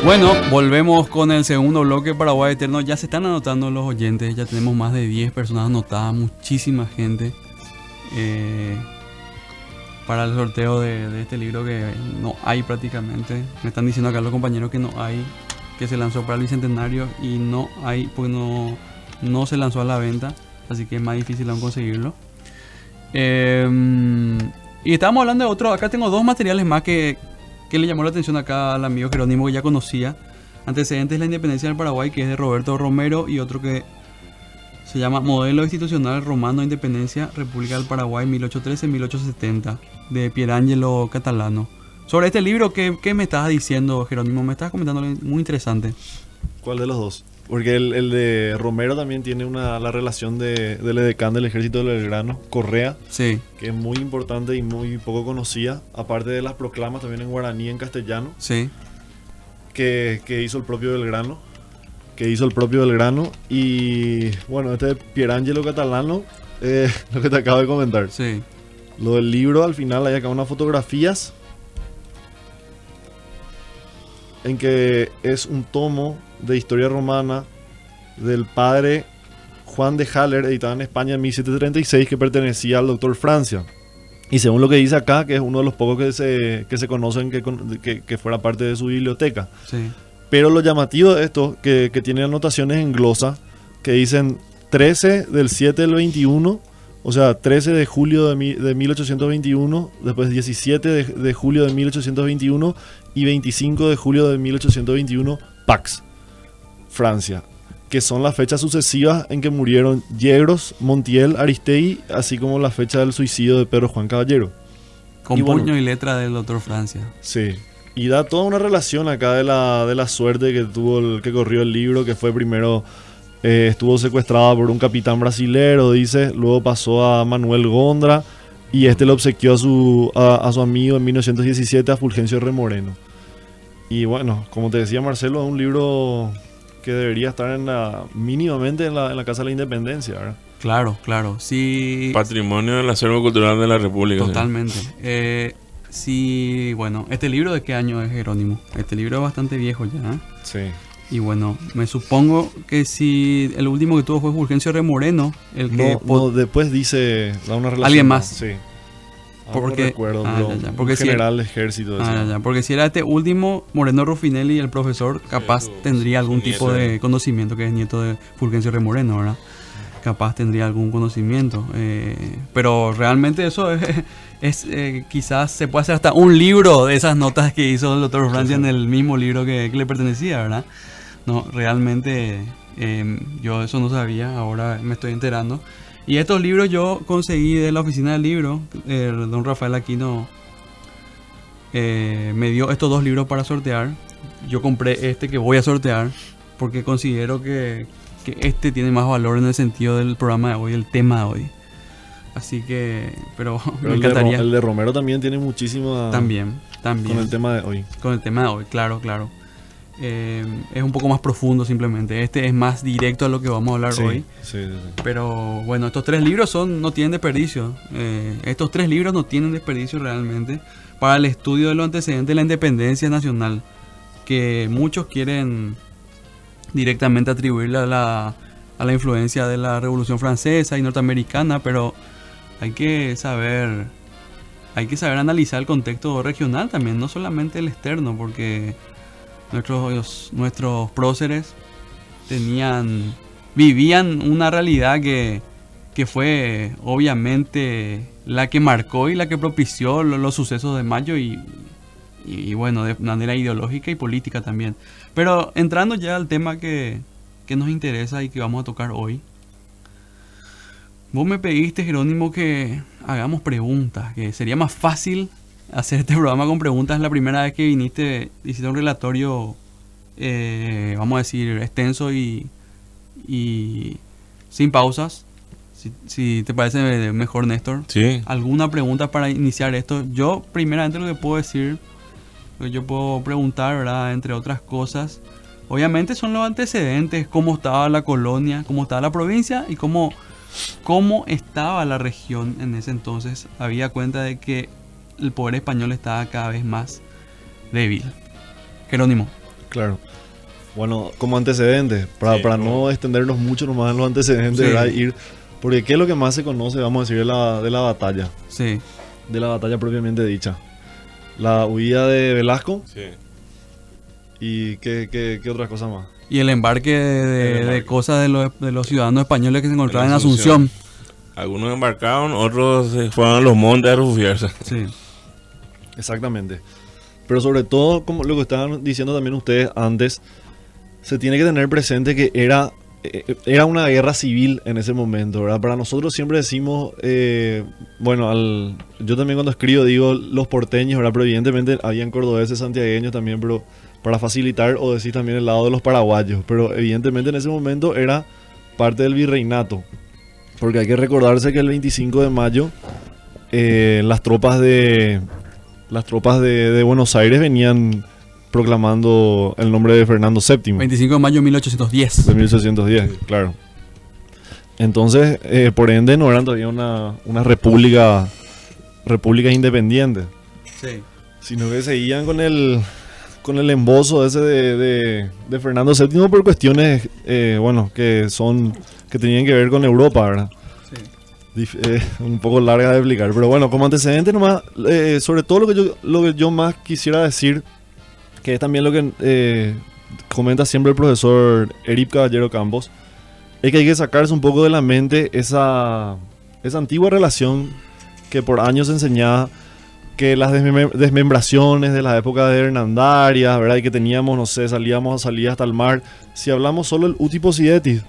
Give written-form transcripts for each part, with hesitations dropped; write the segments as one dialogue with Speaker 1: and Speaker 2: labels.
Speaker 1: Bueno, volvemos con el segundo bloque de Paraguay Eterno. Ya se están anotando los oyentes, ya tenemos más de 10 personas anotadas, muchísima gente para el sorteo de este libro que no hay prácticamente. Me están diciendo acá los compañeros que no hay, que se lanzó para el Bicentenario y no hay, porque no se lanzó a la venta, así que es más difícil aún conseguirlo. Y estábamos hablando de otro, acá tengo dos materiales más que le llamó la atención acá al amigo Jerónimo, que ya conocía. Antecedentes de la Independencia del Paraguay, que es de Roberto Romero, y otro que se llama Modelo Institucional Romano de Independencia, República del Paraguay 1813-1870, de Pierangelo Catalano. Sobre este libro, ¿qué me estabas diciendo, Jerónimo? Me estabas comentando algo muy interesante.
Speaker 2: ¿Cuál de los dos? Porque el de Romero también tiene la relación del edecán del Ejército de Belgrano, Correa,
Speaker 1: sí,
Speaker 2: que es muy importante y muy poco conocida, aparte de las proclamas también en guaraní y en castellano,
Speaker 1: sí,
Speaker 2: que hizo el propio Belgrano. Y bueno, este de Pierangelo Catalano, lo que te acabo de comentar.
Speaker 1: sí.
Speaker 2: Lo del libro, al final hay acá unas fotografías en que es un tomo de historia romana del padre Juan de Haller, editado en España en 1736, que pertenecía al doctor Francia. Y según lo que dice acá, que es uno de los pocos que se conocen que fuera parte de su biblioteca.
Speaker 1: Sí.
Speaker 2: Pero lo llamativo de esto, que tiene anotaciones en glosa, que dicen 13 del 7 del 21, o sea, 13 de julio de 1821, después 17 de julio de 1821 y 25 de julio de 1821, Pax, Francia, que son las fechas sucesivas en que murieron Yegros, Montiel, Aristegui, así como la fecha del suicidio de Pedro Juan Caballero.
Speaker 1: Con puño y letra del doctor Francia.
Speaker 2: Sí, y da toda una relación acá de la suerte que tuvo que corrió el libro, que fue primero, estuvo secuestrado por un capitán brasilero, dice, luego pasó a Manuel Gondra, y este le obsequió a su amigo en 1917, a Fulgencio Remoreno. Y bueno, como te decía Marcelo, es un libro que debería estar mínimamente en la Casa de la Independencia, ¿verdad?
Speaker 1: Claro, claro. Sí.
Speaker 3: Patrimonio del acervo cultural de la República.
Speaker 1: Totalmente. Sí, bueno, ¿este libro de qué año es, Jerónimo? Este libro es bastante viejo ya, ¿eh?
Speaker 2: Sí.
Speaker 1: Y bueno, me supongo que si el último que tuvo fue Fulgencio Remoreno,
Speaker 2: no, después da una relación.
Speaker 1: ¿Alguien más?
Speaker 2: Sí.
Speaker 1: Porque,
Speaker 2: no recuerdo,
Speaker 1: porque
Speaker 2: general del ejército.
Speaker 1: Porque si era este último, Moreno Ruffinelli, el profesor, capaz tendría algún tipo de conocimiento, que es nieto de Fulgencio Remoreno, ¿verdad? Capaz tendría algún conocimiento. Pero realmente eso es quizás se puede hacer hasta un libro de esas notas que hizo el doctor Francia en el mismo libro que le pertenecía, ¿verdad? No, realmente yo eso no sabía, ahora me estoy enterando. Y estos libros yo conseguí de la oficina del libro. Don Rafael Aquino me dio estos dos libros para sortear. Yo compré este que voy a sortear porque considero que este tiene más valor en el sentido del programa de hoy, el tema de hoy. Así que, pero me encantaría.
Speaker 2: El de Romero también tiene muchísimo.
Speaker 1: También.
Speaker 2: Con el tema de hoy.
Speaker 1: Con el tema de hoy, claro. Es un poco más profundo simplemente. Este es más directo a lo que vamos a hablar hoy.
Speaker 2: Sí.
Speaker 1: Pero bueno, estos tres libros no tienen desperdicio. Estos tres libros no tienen desperdicio realmente para el estudio de los antecedentes de la independencia nacional, que muchos quieren directamente atribuirle a la influencia de la Revolución Francesa y norteamericana, pero hay que saber analizar el contexto regional también, no solamente el externo, porque nuestros próceres vivían una realidad que fue obviamente la que marcó y la que propició los sucesos de mayo y bueno, de manera ideológica y política también. Pero entrando ya al tema que nos interesa y que vamos a tocar hoy, vos me pediste, Jerónimo, que hagamos preguntas, que sería más fácil hacer este programa con preguntas. La primera vez que viniste, hiciste un relatorio, vamos a decir, extenso y sin pausas. Si te parece mejor, Néstor.
Speaker 3: Sí.
Speaker 1: ¿Alguna pregunta para iniciar esto? Yo, primeramente, lo que puedo decir, yo puedo preguntar, ¿verdad? Entre otras cosas, obviamente son los antecedentes, cómo estaba la colonia, cómo estaba la provincia y cómo estaba la región en ese entonces. Había cuenta de que el poder español estaba cada vez más débil. Jerónimo.
Speaker 2: Claro. Bueno, como antecedentes, para no extendernos mucho nomás en los antecedentes, ¿verdad? Porque ¿qué es lo que más se conoce, vamos a decir, de la batalla?
Speaker 1: Sí.
Speaker 2: De la batalla propiamente dicha. La huida de Velasco.
Speaker 3: Sí.
Speaker 2: ¿Y qué otra cosa más?
Speaker 1: Y el embarque de cosas de los ciudadanos españoles que se encontraban en
Speaker 3: En
Speaker 1: Asunción.
Speaker 3: Asunción. Algunos embarcaron, otros se fueron a los montes a refugiarse.
Speaker 1: Sí.
Speaker 2: Exactamente. Pero sobre todo, como lo que estaban diciendo también ustedes antes, se tiene que tener presente que era una guerra civil en ese momento, ¿verdad? Para nosotros siempre decimos, yo también cuando escribo digo los porteños, ¿verdad? Pero evidentemente habían cordobeses, santiagueños también, pero para facilitar, o decir también el lado de los paraguayos. Pero evidentemente en ese momento era parte del virreinato. Porque hay que recordarse que el 25 de mayo las tropas de Buenos Aires venían proclamando el nombre de Fernando VII.
Speaker 1: 25 de mayo de 1810.
Speaker 2: De 1810, claro. Entonces, por ende, no eran todavía una república independiente.
Speaker 1: Sí.
Speaker 2: Sino que seguían con el embozo ese de Fernando VII por cuestiones, que tenían que ver con Europa, ¿verdad?
Speaker 1: Sí.
Speaker 2: Un poco larga de explicar, pero bueno, como antecedente nomás, sobre todo lo que yo más quisiera decir, que es también lo que comenta siempre el profesor Eric Caballero Campos, es que hay que sacarse un poco de la mente esa antigua relación que por años se enseñaba, que las desmembraciones de la época de Hernandarias, ¿verdad? Y que teníamos, no sé, salíamos a salir hasta el mar. Si hablamos solo del Uti Possidetis,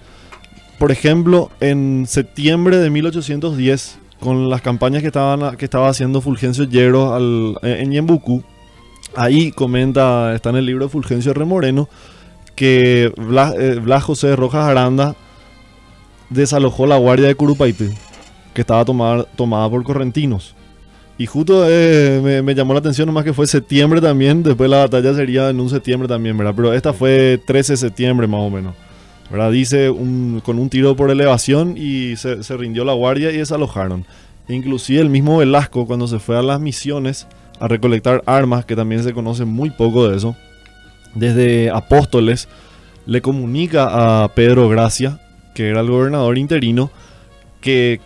Speaker 2: por ejemplo, en septiembre de 1810, con las campañas que estaba haciendo Fulgencio Yegros en Ñembucú, ahí está en el libro de Fulgencio R. Moreno, que Blas José de Rojas Aranda desalojó la guardia de Curupaití, que estaba tomada por correntinos. Y justo me llamó la atención nomás que fue septiembre también, después la batalla sería en un septiembre también, ¿verdad? Pero esta fue 13 de septiembre más o menos, ¿verdad? Dice con un tiro por elevación y se rindió la guardia y desalojaron. Inclusive el mismo Velasco, cuando se fue a las Misiones a recolectar armas, que también se conoce muy poco de eso, desde Apóstoles le comunica a Pedro Gracia, que era el gobernador interino, que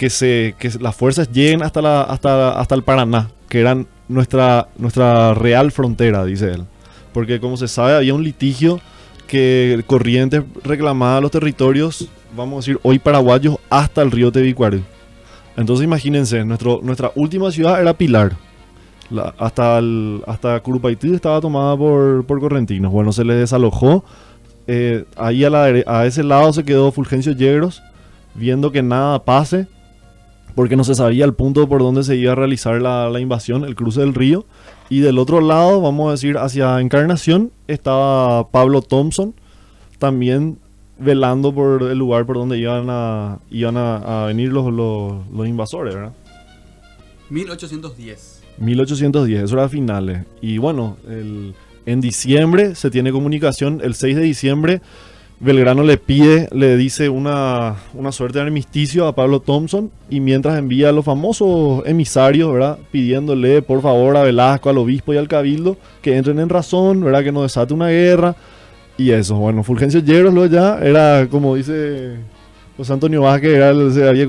Speaker 2: las fuerzas lleguen hasta el Paraná, que eran nuestra real frontera, dice él. Porque como se sabe, había un litigio que Corrientes reclamaba los territorios, vamos a decir, hoy paraguayos, hasta el río Tebicuary. Entonces imagínense, nuestra última ciudad era Pilar. Hasta Curupaití estaba tomada por correntinos. Bueno, se les desalojó. Ahí a ese lado se quedó Fulgencio Yegros, viendo que nada pase, porque no se sabía el punto por donde se iba a realizar la invasión, el cruce del río. Y del otro lado, vamos a decir, hacia Encarnación, estaba Pablo Thompson, también velando por el lugar por donde iban a venir los invasores, ¿verdad?
Speaker 1: 1810.
Speaker 2: 1810, eso era finales. Y bueno, en diciembre se tiene comunicación, el 6 de diciembre Belgrano le dice una suerte de armisticio a Pablo Thompson, y mientras envía a los famosos emisarios, ¿verdad? Pidiéndole por favor a Velasco, al obispo y al cabildo que entren en razón, ¿verdad? Que no desate una guerra y eso. Bueno, Fulgencio Yegros luego ya era, como dice José Antonio Vázquez, se había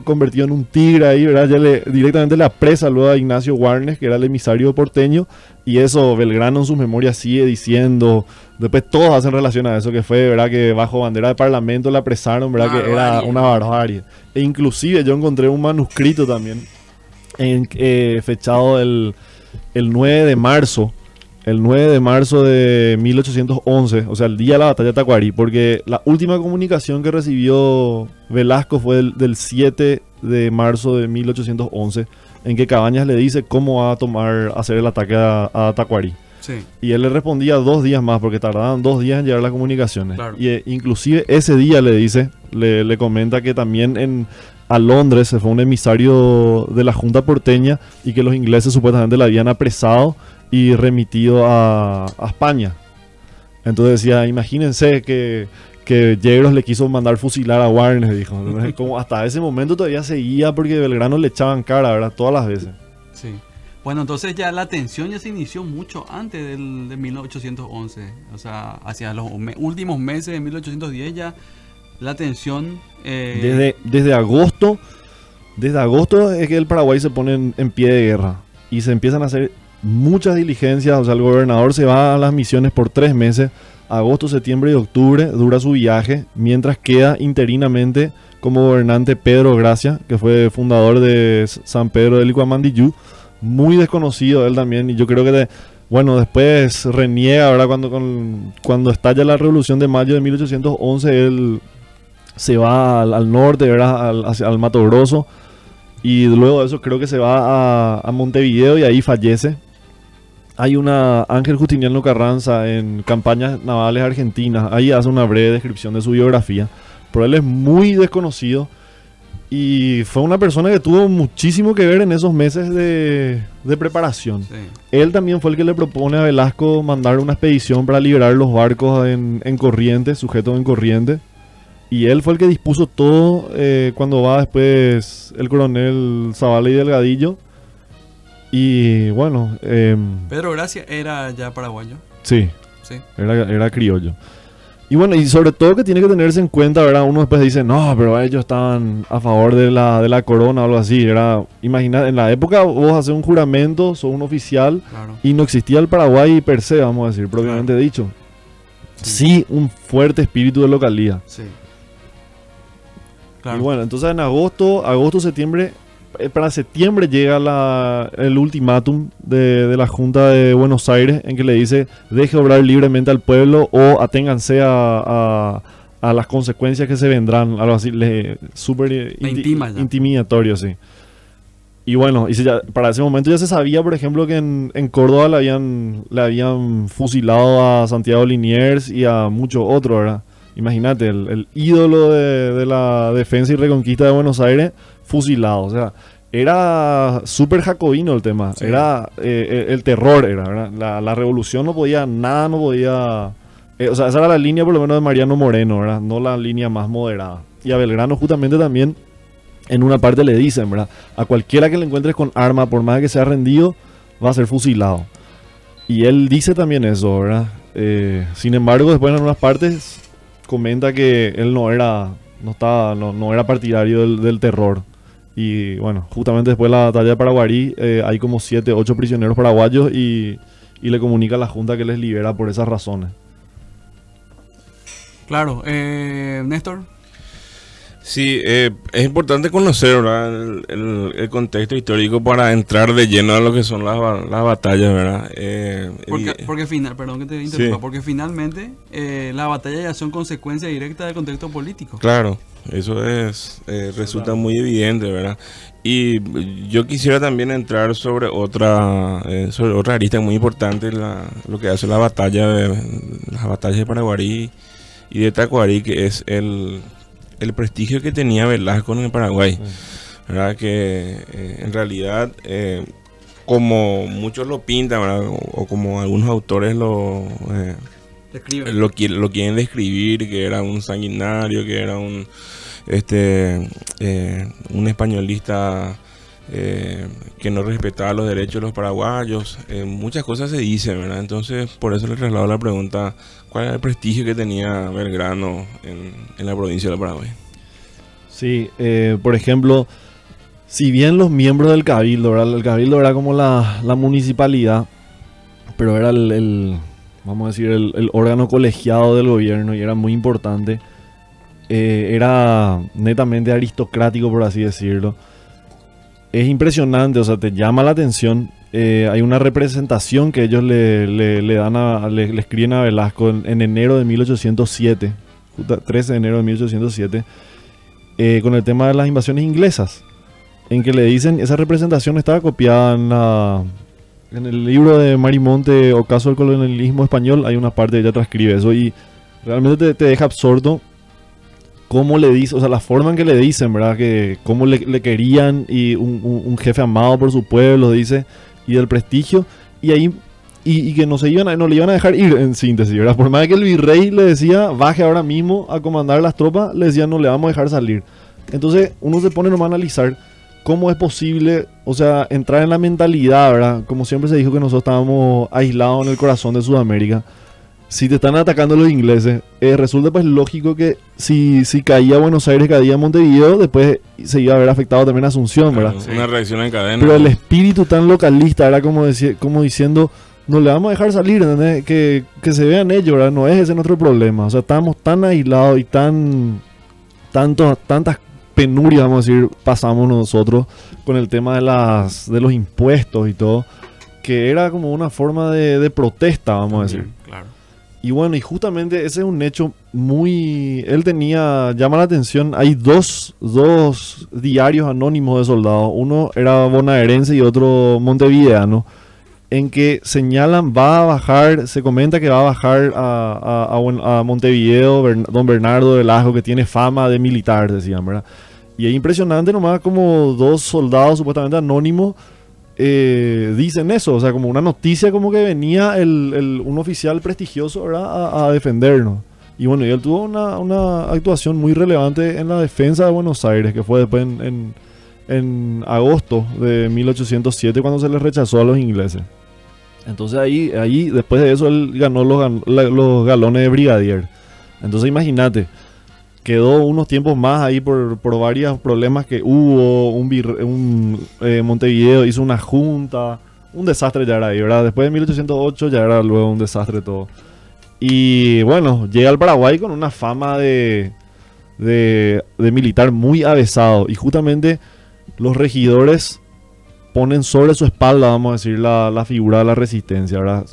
Speaker 2: convertido en un tigre ahí, ¿verdad? Ya directamente le apresa luego a Ignacio Warnes, que era el emisario porteño, y eso Belgrano en sus memorias sigue diciendo. Después todos hacen relación a eso, que fue, ¿verdad? Que bajo bandera de parlamento la apresaron, ¿verdad? Que era una barbarie. E inclusive yo encontré un manuscrito también, fechado el 9 de marzo. El 9 de marzo de 1811, o sea, el día de la batalla de Tacuarí, porque la última comunicación que recibió Velasco fue del 7 de marzo de 1811, en que Cabañas le dice cómo va a hacer el ataque a Tacuarí.
Speaker 1: Sí.
Speaker 2: Y él le respondía 2 días más, porque tardaban 2 días en llegar las comunicaciones.
Speaker 1: Claro.
Speaker 2: Y inclusive ese día le comenta que también a Londres se fue un emisario de la Junta Porteña, y que los ingleses supuestamente la habían apresado y remitido a España. Entonces decía, imagínense que Yegros le quiso mandar fusilar a Warnes, dijo. Entonces, como hasta ese momento todavía seguía, porque Belgrano le echaban cara, ¿verdad? Todas las veces.
Speaker 1: Sí. Bueno, entonces ya la tensión ya se inició mucho antes de 1811. O sea, hacia los últimos meses de 1810 ya la tensión...
Speaker 2: Desde agosto es que el Paraguay se pone en pie de guerra y se empiezan a hacer muchas diligencias. O sea, el gobernador se va a las misiones por 3 meses, agosto, septiembre y octubre dura su viaje, mientras queda interinamente como gobernante Pedro Gracia, que fue fundador de San Pedro del Licuamandillú, muy desconocido él también, y yo creo que bueno, después reniega, ¿verdad? Cuando estalla la Revolución de Mayo de 1811, él se va al norte, ¿verdad? Al Mato Grosso, y luego de eso creo que se va a Montevideo y ahí fallece. Hay una Ángel Justiniano Carranza en Campañas Navales Argentinas, ahí hace una breve descripción de su biografía, pero él es muy desconocido y fue una persona que tuvo muchísimo que ver en esos meses de preparación.
Speaker 1: Sí.
Speaker 2: Él también fue el que le propone a Velasco mandar una expedición para liberar los barcos en Corrientes, sujetos en Corrientes. Y él fue el que dispuso todo cuando va después el coronel Zavala y Delgadillo. Y bueno...
Speaker 1: Pedro Gracia era ya paraguayo.
Speaker 2: Sí,
Speaker 1: Sí.
Speaker 2: era criollo. Y bueno, y sobre todo que tiene que tenerse en cuenta, ¿verdad? Uno después dice, no, pero ellos estaban a favor de la corona o algo así. Imagina, en la época vos haces un juramento, sos un oficial,
Speaker 1: Claro.
Speaker 2: y no existía el Paraguay per se, vamos a decir, propiamente dicho. Sí, un fuerte espíritu de localía.
Speaker 1: Sí. Claro.
Speaker 2: Y bueno, entonces en agosto, septiembre, para septiembre llega el ultimátum de la Junta de Buenos Aires, en que le dice, deje obrar libremente al pueblo o aténganse a las consecuencias que se vendrán, algo así, súper intimidatorio, sí. Y bueno, para ese momento ya se sabía, por ejemplo, que en Córdoba le habían fusilado a Santiago Liniers y a muchos otros, ¿verdad? Imagínate, el ídolo de la defensa y reconquista de Buenos Aires, fusilado. O sea, era súper jacobino el tema.
Speaker 1: Sí.
Speaker 2: Era el terror, ¿verdad? La revolución no podía, o sea, esa era la línea por lo menos de Mariano Moreno, ¿verdad? No la línea más moderada. Y a Belgrano justamente también, en una parte le dicen, ¿verdad? A cualquiera que le encuentres con arma, por más que sea rendido, va a ser fusilado. Y él dice también eso, ¿verdad? Sin embargo, después en unas partes comenta que él no era partidario del terror. Y bueno, justamente después de la batalla de Paraguarí, hay como 7, 8 prisioneros paraguayos y le comunica a la Junta que les libera por esas razones.
Speaker 1: Claro. Néstor.
Speaker 3: Sí, es importante conocer, ¿verdad? El contexto histórico para entrar de lleno a lo que son las batallas, ¿verdad?
Speaker 1: Porque perdón que te interrumpa, porque finalmente las batallas ya son consecuencia directa del contexto político.
Speaker 3: Claro, eso resulta muy evidente, ¿verdad? Y yo quisiera también entrar sobre otra arista muy importante, lo que hace las batallas de Paraguarí y de Tacuarí, que es el prestigio que tenía Velasco en el Paraguay, ¿verdad? Que en realidad, como muchos lo pintan, ¿verdad? O como algunos autores lo quieren describir, que era un sanguinario, que era un españolista que no respetaba los derechos de los paraguayos. Muchas cosas se dicen, ¿verdad? Entonces, por eso le traslado la pregunta: ¿cuál era el prestigio que tenía Belgrano en la provincia del Paraguay? Sí,
Speaker 2: por ejemplo, si bien los miembros del Cabildo, ¿verdad? El Cabildo era como la municipalidad, pero era vamos a decir, el órgano colegiado del gobierno y era muy importante. Era netamente aristocrático, por así decirlo. Es impresionante, o sea, te llama la atención. Hay una representación que ellos le escriben a Velasco en enero de 1807, 13 de enero de 1807, con el tema de las invasiones inglesas, en que le dicen, esa representación estaba copiada en el libro de Marimonte, Ocaso del colonialismo español. Hay una parte que ella transcribe eso y realmente te deja absorto cómo le dice, o sea, la forma en que le dicen, ¿verdad? Que cómo le querían, y un jefe amado por su pueblo, dice, y del prestigio, y ahí y que no le iban a dejar ir, en síntesis, ¿verdad? Por más que el virrey le decía, baje ahora mismo a comandar las tropas, le decían, no le vamos a dejar salir. Entonces uno se pone nomás a analizar cómo es posible, o sea, entrar en la mentalidad, ¿verdad? Como siempre se dijo que nosotros estábamos aislados en el corazón de Sudamérica. Si te están atacando los ingleses, resulta pues lógico que si caía Buenos Aires, caía Montevideo, después se iba a ver afectado también Asunción, ¿verdad?
Speaker 3: Claro, una reacción en cadena.
Speaker 2: Pero el espíritu tan localista era como diciendo, no le vamos a dejar salir, ¿entendés? Que se vean ellos, ¿verdad? No es ese nuestro problema. O sea, estábamos tan aislados y tantas penurias, vamos a decir, pasamos nosotros con el tema de los impuestos y todo, que era como una forma de protesta, vamos a decir.
Speaker 1: Claro.
Speaker 2: Y bueno, y justamente ese es un hecho muy... llama la atención, hay dos diarios anónimos de soldados, uno era bonaerense y otro montevideano, en que señalan, se comenta que va a bajar a Montevideo don Bernardo Velasco, que tiene fama de militar, decían, ¿verdad? Y es impresionante nomás como dos soldados supuestamente anónimos dicen eso, o sea, como una noticia como que venía un oficial prestigioso, ¿verdad? A defendernos. Y bueno, y él tuvo una actuación muy relevante en la defensa de Buenos Aires, que fue después en agosto de 1807 cuando se les rechazó a los ingleses. Entonces ahí después de eso él ganó los galones de brigadier. Entonces imagínate, quedó unos tiempos más ahí por varios problemas que hubo. Montevideo hizo una junta, un desastre ya era ahí, ¿verdad? Después de 1808 ya era luego un desastre todo. Y bueno, llega al Paraguay con una fama de militar muy avesado. Y justamente los regidores ponen sobre su espalda, vamos a decir, la figura de la resistencia, ¿verdad?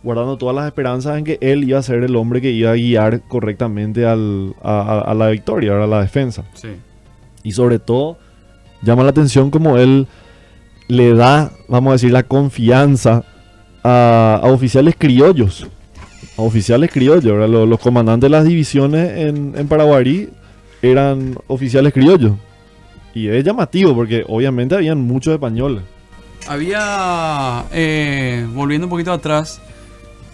Speaker 2: Guardando todas las esperanzas en que él iba a ser el hombre que iba a guiar correctamente a la victoria, a la defensa.
Speaker 1: Sí.
Speaker 2: Y sobre todo, llama la atención como él le da, vamos a decir, la confianza a oficiales criollos. A oficiales criollos, ¿verdad? Los comandantes de las divisiones en Paraguarí eran oficiales criollos. Y es llamativo porque obviamente habían muchos españoles.
Speaker 1: Había, volviendo un poquito atrás,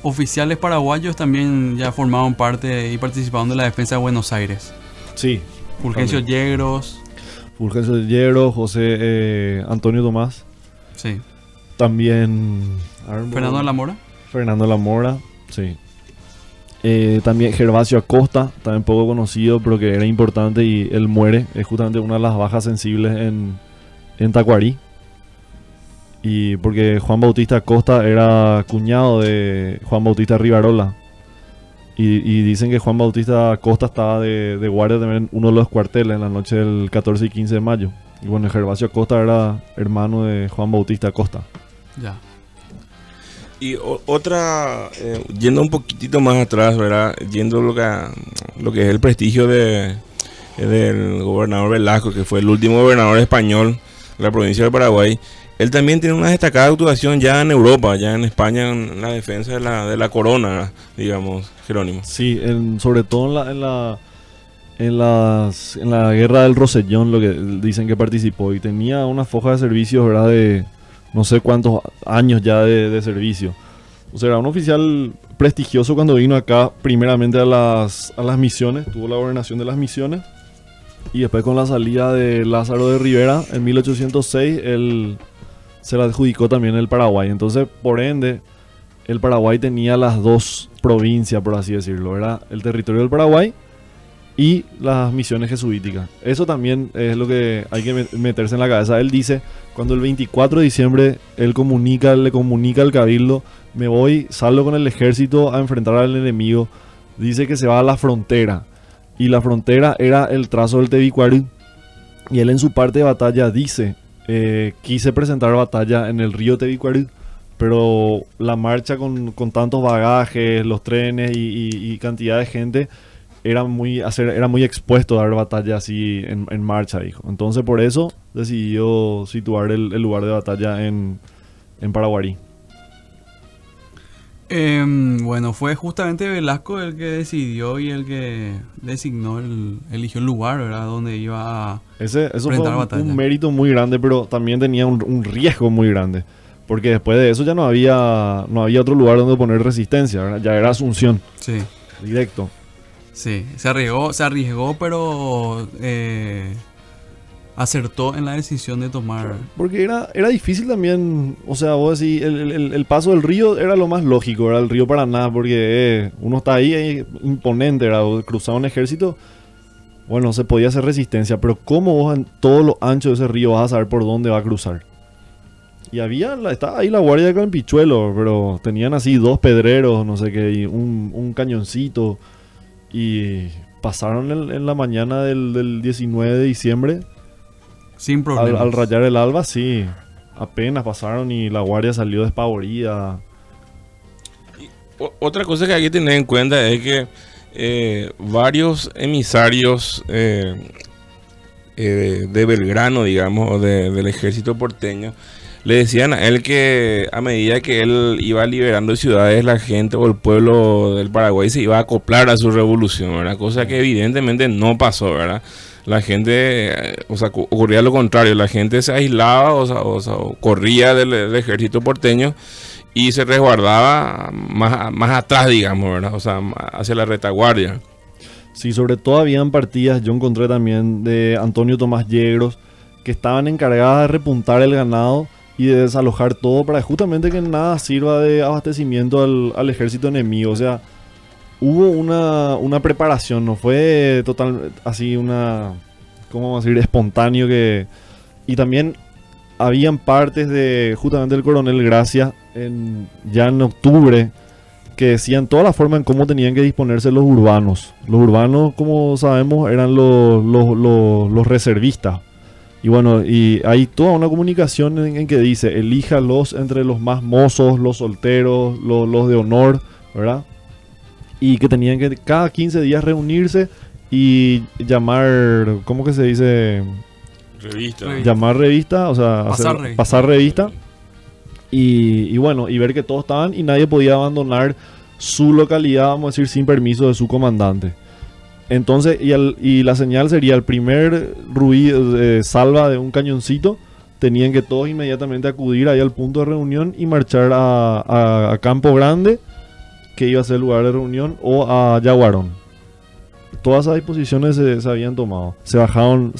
Speaker 1: oficiales paraguayos también ya formaban parte y participaban de la defensa de Buenos Aires.
Speaker 2: Sí.
Speaker 1: Fulgencio Yegros.
Speaker 2: José Antonio Tomás.
Speaker 1: Sí.
Speaker 2: También...
Speaker 1: Fernando de la Mora.
Speaker 2: Fernando de la Mora, sí. También Gervasio Acosta, también poco conocido, pero que era importante y él muere. Es justamente una de las bajas sensibles en Tacuarí. Y porque Juan Bautista Acosta era cuñado de Juan Bautista Rivarola. Y dicen que Juan Bautista Acosta estaba de guardia también en uno de los cuarteles en la noche del 14 y 15 de mayo. Y bueno, Gervasio Acosta era hermano de Juan Bautista Acosta.
Speaker 1: Ya.
Speaker 3: Y otra, yendo un poquitito más atrás, ¿verdad? Yendo lo que es el prestigio del gobernador Velasco, que fue el último gobernador español de la provincia de Paraguay. Él también tiene una destacada actuación ya en Europa, ya en España, en la defensa de la corona, digamos, Jerónimo.
Speaker 2: Sí, sobre todo en la guerra del Rosellón, lo que dicen que participó, y tenía una foja de servicios, ¿verdad? De no sé cuántos años ya de servicio. O sea, era un oficial prestigioso cuando vino acá, primeramente a las misiones, tuvo la gobernación de las misiones, y después con la salida de Lázaro de Rivera en 1806, él se la adjudicó también el Paraguay. Entonces, por ende, el Paraguay tenía las dos provincias, por así decirlo, era el territorio del Paraguay y las misiones jesuíticas. Eso también es lo que hay que meterse en la cabeza. Él dice, cuando el 24 de diciembre él le comunica al cabildo, salgo con el ejército a enfrentar al enemigo, dice que se va a la frontera, y la frontera era el trazo del Tebicuarí, y él en su parte de batalla dice, quise presentar batalla en el río Tebicuarí, pero la marcha con tantos bagajes, los trenes y cantidad de gente, era muy expuesto a dar batalla así en marcha, dijo. Entonces por eso decidió situar el lugar de batalla en Paraguarí.
Speaker 1: Bueno, fue justamente Velasco el que decidió y el que eligió el lugar, ¿verdad? Donde iba a
Speaker 2: eso fue
Speaker 1: batalla.
Speaker 2: Un mérito muy grande, pero también tenía un riesgo muy grande. Porque después de eso ya no había otro lugar donde poner resistencia, ¿verdad? Ya era Asunción.
Speaker 1: Sí.
Speaker 2: Directo.
Speaker 1: Sí, se arriesgó, pero acertó en la decisión de tomar.
Speaker 2: Porque era difícil también, o sea, vos decís, el paso del río era lo más lógico, era el río Paraná, porque uno está ahí imponente, era cruzar un ejército, bueno, se podía hacer resistencia, pero ¿cómo vos en todo lo ancho de ese río vas a saber por dónde va a cruzar? Y estaba ahí la guardia de Campichuelo, pero tenían así 2 pedreros, no sé qué, y un cañoncito, y pasaron en la mañana del 19 de diciembre.
Speaker 1: Sin problemas.
Speaker 2: Al rayar el alba, sí. Apenas pasaron y la guardia salió despavorida.
Speaker 3: Otra cosa que hay que tener en cuenta es que varios emisarios de Belgrano, digamos, o del ejército porteño, le decían a él que a medida que él iba liberando ciudades, la gente o el pueblo del Paraguay se iba a acoplar a su revolución, ¿verdad? Cosa que evidentemente no pasó, ¿verdad? La gente, o sea, ocurría lo contrario, la gente se aislaba, o sea, corría del ejército porteño y se resguardaba más atrás, digamos, ¿verdad? O sea, hacia la retaguardia.
Speaker 2: Sí, sobre todo habían partidas, yo encontré también de Antonio Tomás Yegros, que estaban encargadas de repuntar el ganado y de desalojar todo para justamente que nada sirva de abastecimiento al ejército enemigo. O sea, hubo una preparación, no fue total así ¿cómo vamos a decir? Espontáneo y también habían partes de justamente el coronel Gracia ya en octubre que decían toda la forma en cómo tenían que disponerse los urbanos. Los urbanos, como sabemos, eran los reservistas. Y bueno, y hay toda una comunicación en que dice, elíjalos entre los más mozos, los solteros, los de honor, ¿verdad? Y que tenían que cada 15 días reunirse y llamar, ¿cómo que se dice?
Speaker 3: Revista.
Speaker 2: Llamar revista, o sea, pasar revista. Y bueno, y ver que todos estaban y nadie podía abandonar su localidad, vamos a decir, sin permiso de su comandante. Entonces, y la señal sería el primer ruido, salva de un cañoncito, tenían que todos inmediatamente acudir ahí al punto de reunión y marchar a Campo Grande, que iba a ser el lugar de reunión, o a Yaguarón. Todas esas disposiciones se habían tomado. Se bajaron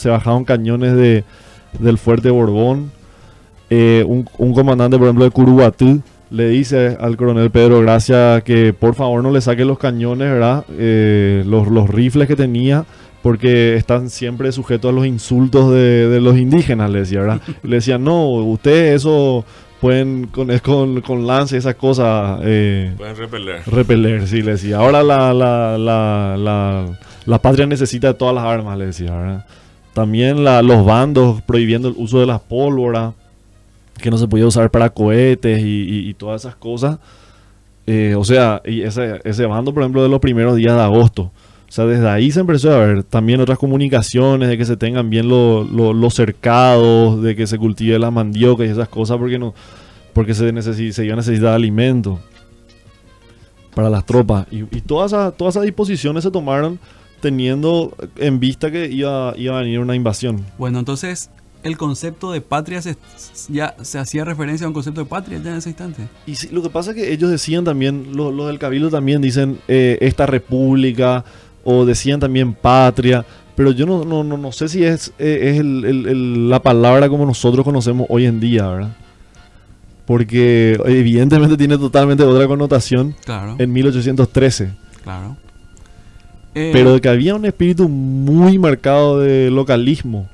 Speaker 2: cañones del fuerte Borbón. Un comandante, por ejemplo, de Curuguatú, le dice al coronel Pedro Gracia que por favor no le saque los cañones, ¿verdad? Los rifles que tenía, porque están siempre sujetos a los insultos de los indígenas, le decía, ¿verdad? Le decía, no, ustedes eso pueden con lance y esas cosas
Speaker 3: pueden repeler.
Speaker 2: Repeler, sí, le decía. Ahora la patria necesita de todas las armas, le decía, ¿verdad? También los bandos prohibiendo el uso de las pólvoras, que no se podía usar para cohetes y todas esas cosas. O sea, y ese bando, por ejemplo, de los primeros días de agosto. O sea, desde ahí se empezó a ver también otras comunicaciones de que se tengan bien los cercados, de que se cultive la mandioca y esas cosas, porque se iba a necesitar alimento para las tropas. Y todas esas disposiciones se tomaron teniendo en vista que iba a venir una invasión.
Speaker 1: Bueno, entonces el concepto de patria ya se hacía referencia a un concepto de patria ya en ese instante.
Speaker 2: Y sí, lo que pasa es que ellos decían también, los del Cabildo también dicen esta república, o decían también patria, pero yo no sé si es la palabra como nosotros conocemos hoy en día, ¿verdad? Porque evidentemente tiene totalmente otra connotación,
Speaker 1: claro,
Speaker 2: en 1813.
Speaker 1: Claro.
Speaker 2: Pero de que había un espíritu muy marcado de localismo.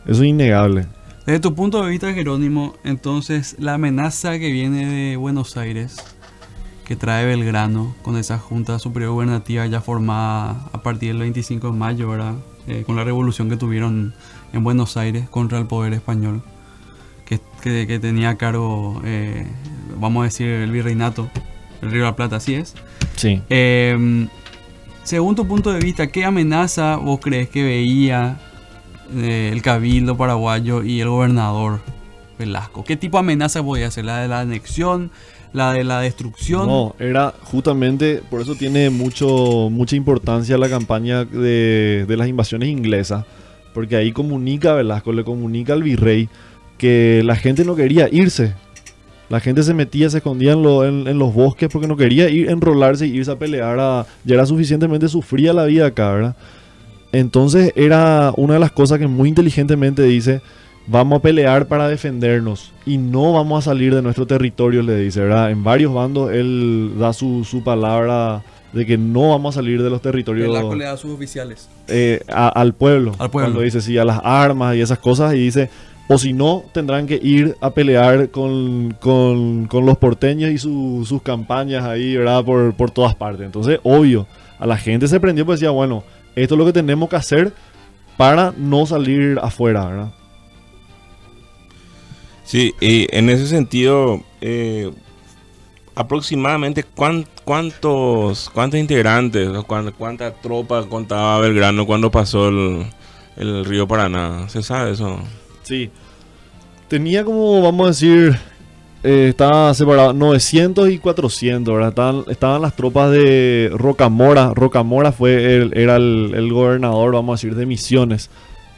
Speaker 2: Eso es innegable.
Speaker 1: Desde tu punto de vista, Jerónimo, entonces la amenaza que viene de Buenos Aires, que trae Belgrano, con esa Junta Superior Gubernativa ya formada a partir del 25 de mayo, ¿verdad? Con la revolución que tuvieron en Buenos Aires contra el poder español, que tenía a cargo, vamos a decir, el virreinato, el Río de la Plata, así es.
Speaker 2: Sí.
Speaker 1: Según tu punto de vista, ¿qué amenaza vos crees que veía el Cabildo paraguayo y el gobernador Velasco? ¿Qué tipo de amenaza podía ser? ¿La de la anexión? ¿La de la destrucción?
Speaker 2: No, era justamente, por eso tiene mucha importancia la campaña de las invasiones inglesas, porque ahí Velasco le comunica al virrey que la gente no quería irse. La gente se metía, se escondía en los bosques porque no quería enrolarse y irse a pelear. Ya era suficientemente sufría la vida acá, ¿verdad? Entonces era una de las cosas que muy inteligentemente dice: vamos a pelear para defendernos y no vamos a salir de nuestro territorio, le dice, ¿verdad? En varios bandos él da su palabra de que no vamos a salir de los territorios.
Speaker 1: Velasco le da a sus oficiales.
Speaker 2: Al pueblo.
Speaker 1: Al pueblo.
Speaker 2: Cuando dice sí, a las armas y esas cosas, y dice, o si no, tendrán que ir a pelear con los porteños y sus campañas ahí, ¿verdad? Por todas partes. Entonces, obvio, a la gente se prendió, pues decía, bueno, esto es lo que tenemos que hacer para no salir afuera, ¿verdad?
Speaker 3: Sí, y en ese sentido, aproximadamente cuántos integrantes, cuánta tropa contaba Belgrano cuando pasó el río Paraná. ¿Se sabe eso?
Speaker 2: Sí. Tenía como, vamos a decir, estaba separado 900 y 400, ¿verdad? Estaban las tropas de Rocamora. Rocamora era el gobernador, vamos a decir, de Misiones.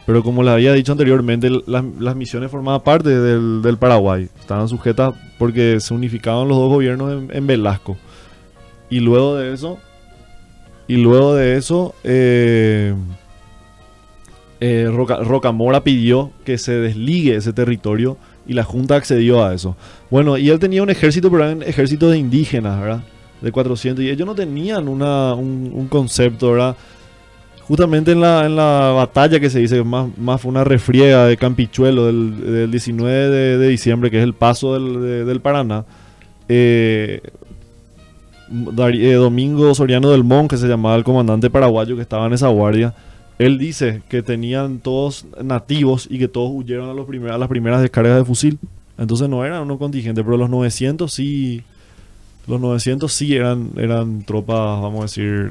Speaker 2: Pero como les había dicho anteriormente, las Misiones formaban parte del Paraguay. Estaban sujetas porque se unificaban los dos gobiernos en Velasco. Y luego de eso, Rocamora pidió que se desligue ese territorio y la Junta accedió a eso. Bueno, y él tenía un ejército, pero era un ejército de indígenas, ¿verdad? De 400. Y ellos no tenían un concepto, ¿verdad? Justamente en la batalla que se dice, más fue una refriega de Campichuelo del 19 de diciembre, que es el paso del Paraná. Domingo Soriano del Mon, que se llamaba el comandante paraguayo que estaba en esa guardia, él dice que tenían todos nativos y que todos huyeron a las primeras descargas de fusil. Entonces no eran unos contingentes, pero los 900 sí eran tropas, vamos a decir,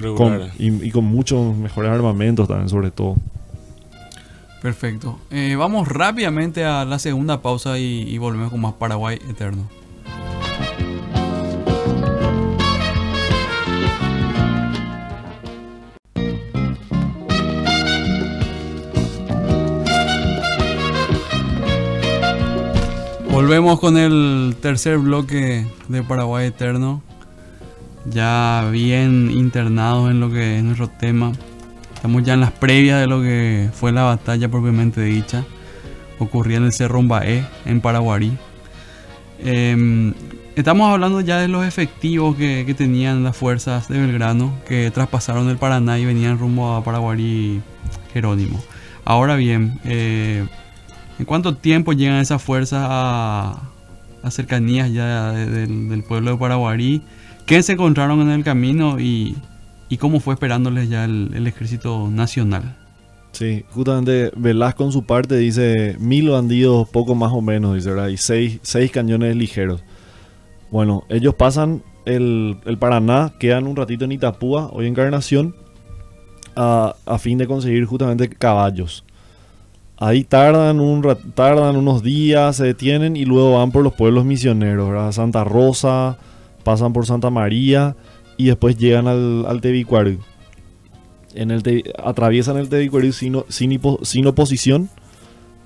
Speaker 2: con muchos mejores armamentos también, sobre todo.
Speaker 1: Perfecto. Vamos rápidamente a la segunda pausa y volvemos con más Paraguay Eterno. Volvemos con el tercer bloque de Paraguay Eterno, ya bien internados en lo que es nuestro tema. Estamos ya en las previas de lo que fue la batalla propiamente dicha. Ocurría en el Cerro Mbaé, en Paraguarí. Estamos hablando ya de los efectivos que tenían las fuerzas de Belgrano, que traspasaron el Paraná y venían rumbo a Paraguarí Jerónimo. Ahora bien, ¿en cuánto tiempo llegan esas fuerzas a cercanías ya del pueblo de Paraguarí? ¿Qué se encontraron en el camino y cómo fue esperándoles ya el ejército nacional?
Speaker 2: Sí, justamente Velasco en su parte dice 1000 bandidos, poco más o menos, dice, ¿verdad? Y 6 cañones ligeros. Bueno, ellos pasan el Paraná, quedan un ratito en Itapúa, hoy Encarnación, a fin de conseguir justamente caballos. Ahí tardan unos días, se detienen y luego van por los pueblos misioneros, ¿verdad? Santa Rosa, pasan por Santa María y después llegan al Tebicuarí. Atraviesan el Tebicuarí sin oposición.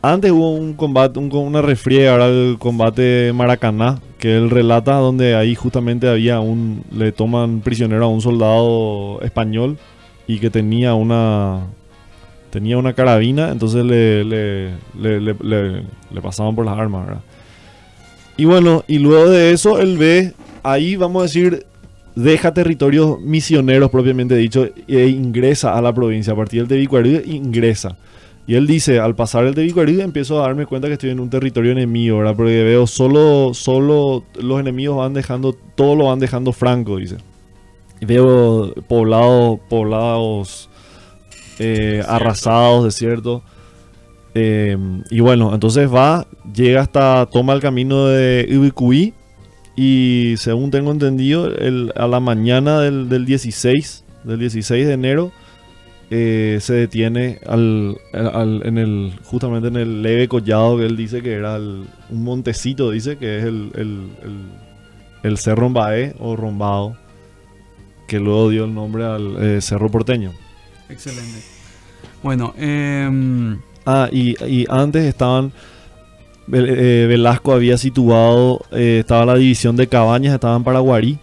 Speaker 2: Antes hubo un combate, una refriega, ahora el combate Maracaná, que él relata, donde ahí justamente le toman prisionero a un soldado español y que tenía una carabina, entonces le pasaban por las armas, ¿verdad? Y bueno, y luego de eso él ve, ahí vamos a decir, deja territorios misioneros propiamente dicho e ingresa a la provincia. A partir del Tebicuarí ingresa. Y él dice, al pasar el Tebicuarí empiezo a darme cuenta que estoy en un territorio enemigo, ¿verdad? Porque veo solo los enemigos todo lo van dejando franco, dice. Y veo poblados arrasados, desiertos. Y bueno, entonces llega toma el camino de Ibicuí. Y según tengo entendido, a la mañana del 16 de enero, se detiene justamente en el leve collado que él dice que era un montecito, dice que es el Cerro Mbaé o Rombado, que luego dio el nombre al Cerro Porteño.
Speaker 1: Excelente. Bueno,
Speaker 2: y antes estaban... Velasco había situado, estaba la división de Cabañas, estaba en Paraguarí,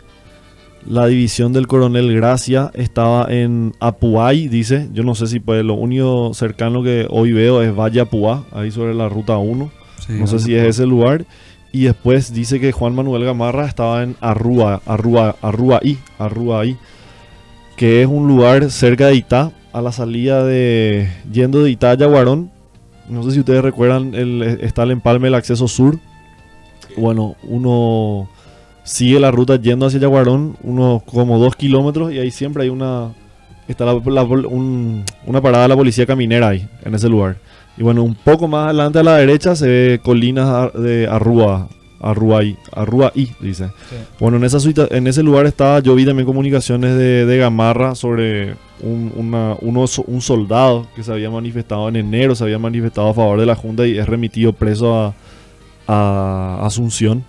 Speaker 2: La división del coronel Gracia estaba en Apuay, dice. Yo no sé si pues lo único cercano que hoy veo es Valle Apuá, ahí sobre la ruta 1.
Speaker 1: Sí,
Speaker 2: No sé si es ese lugar. Y después dice que Juan Manuel Gamarra estaba en Arruaí, que es un lugar cerca de Itá, a la salida yendo de Itá a Yaguarón. No sé si ustedes recuerdan, está el empalme del acceso sur. Bueno, uno sigue la ruta yendo hacia Yaguarón, unos como 2 kilómetros, y ahí siempre hay una parada de la policía caminera ahí, en ese lugar. Y bueno, un poco más adelante a la derecha se ve colinas de Arruaí, dice.
Speaker 1: Sí.
Speaker 2: Bueno, en ese lugar yo vi también comunicaciones de Gamarra sobre un soldado que se había manifestado en enero, se había manifestado a favor de la Junta y es remitido preso a Asunción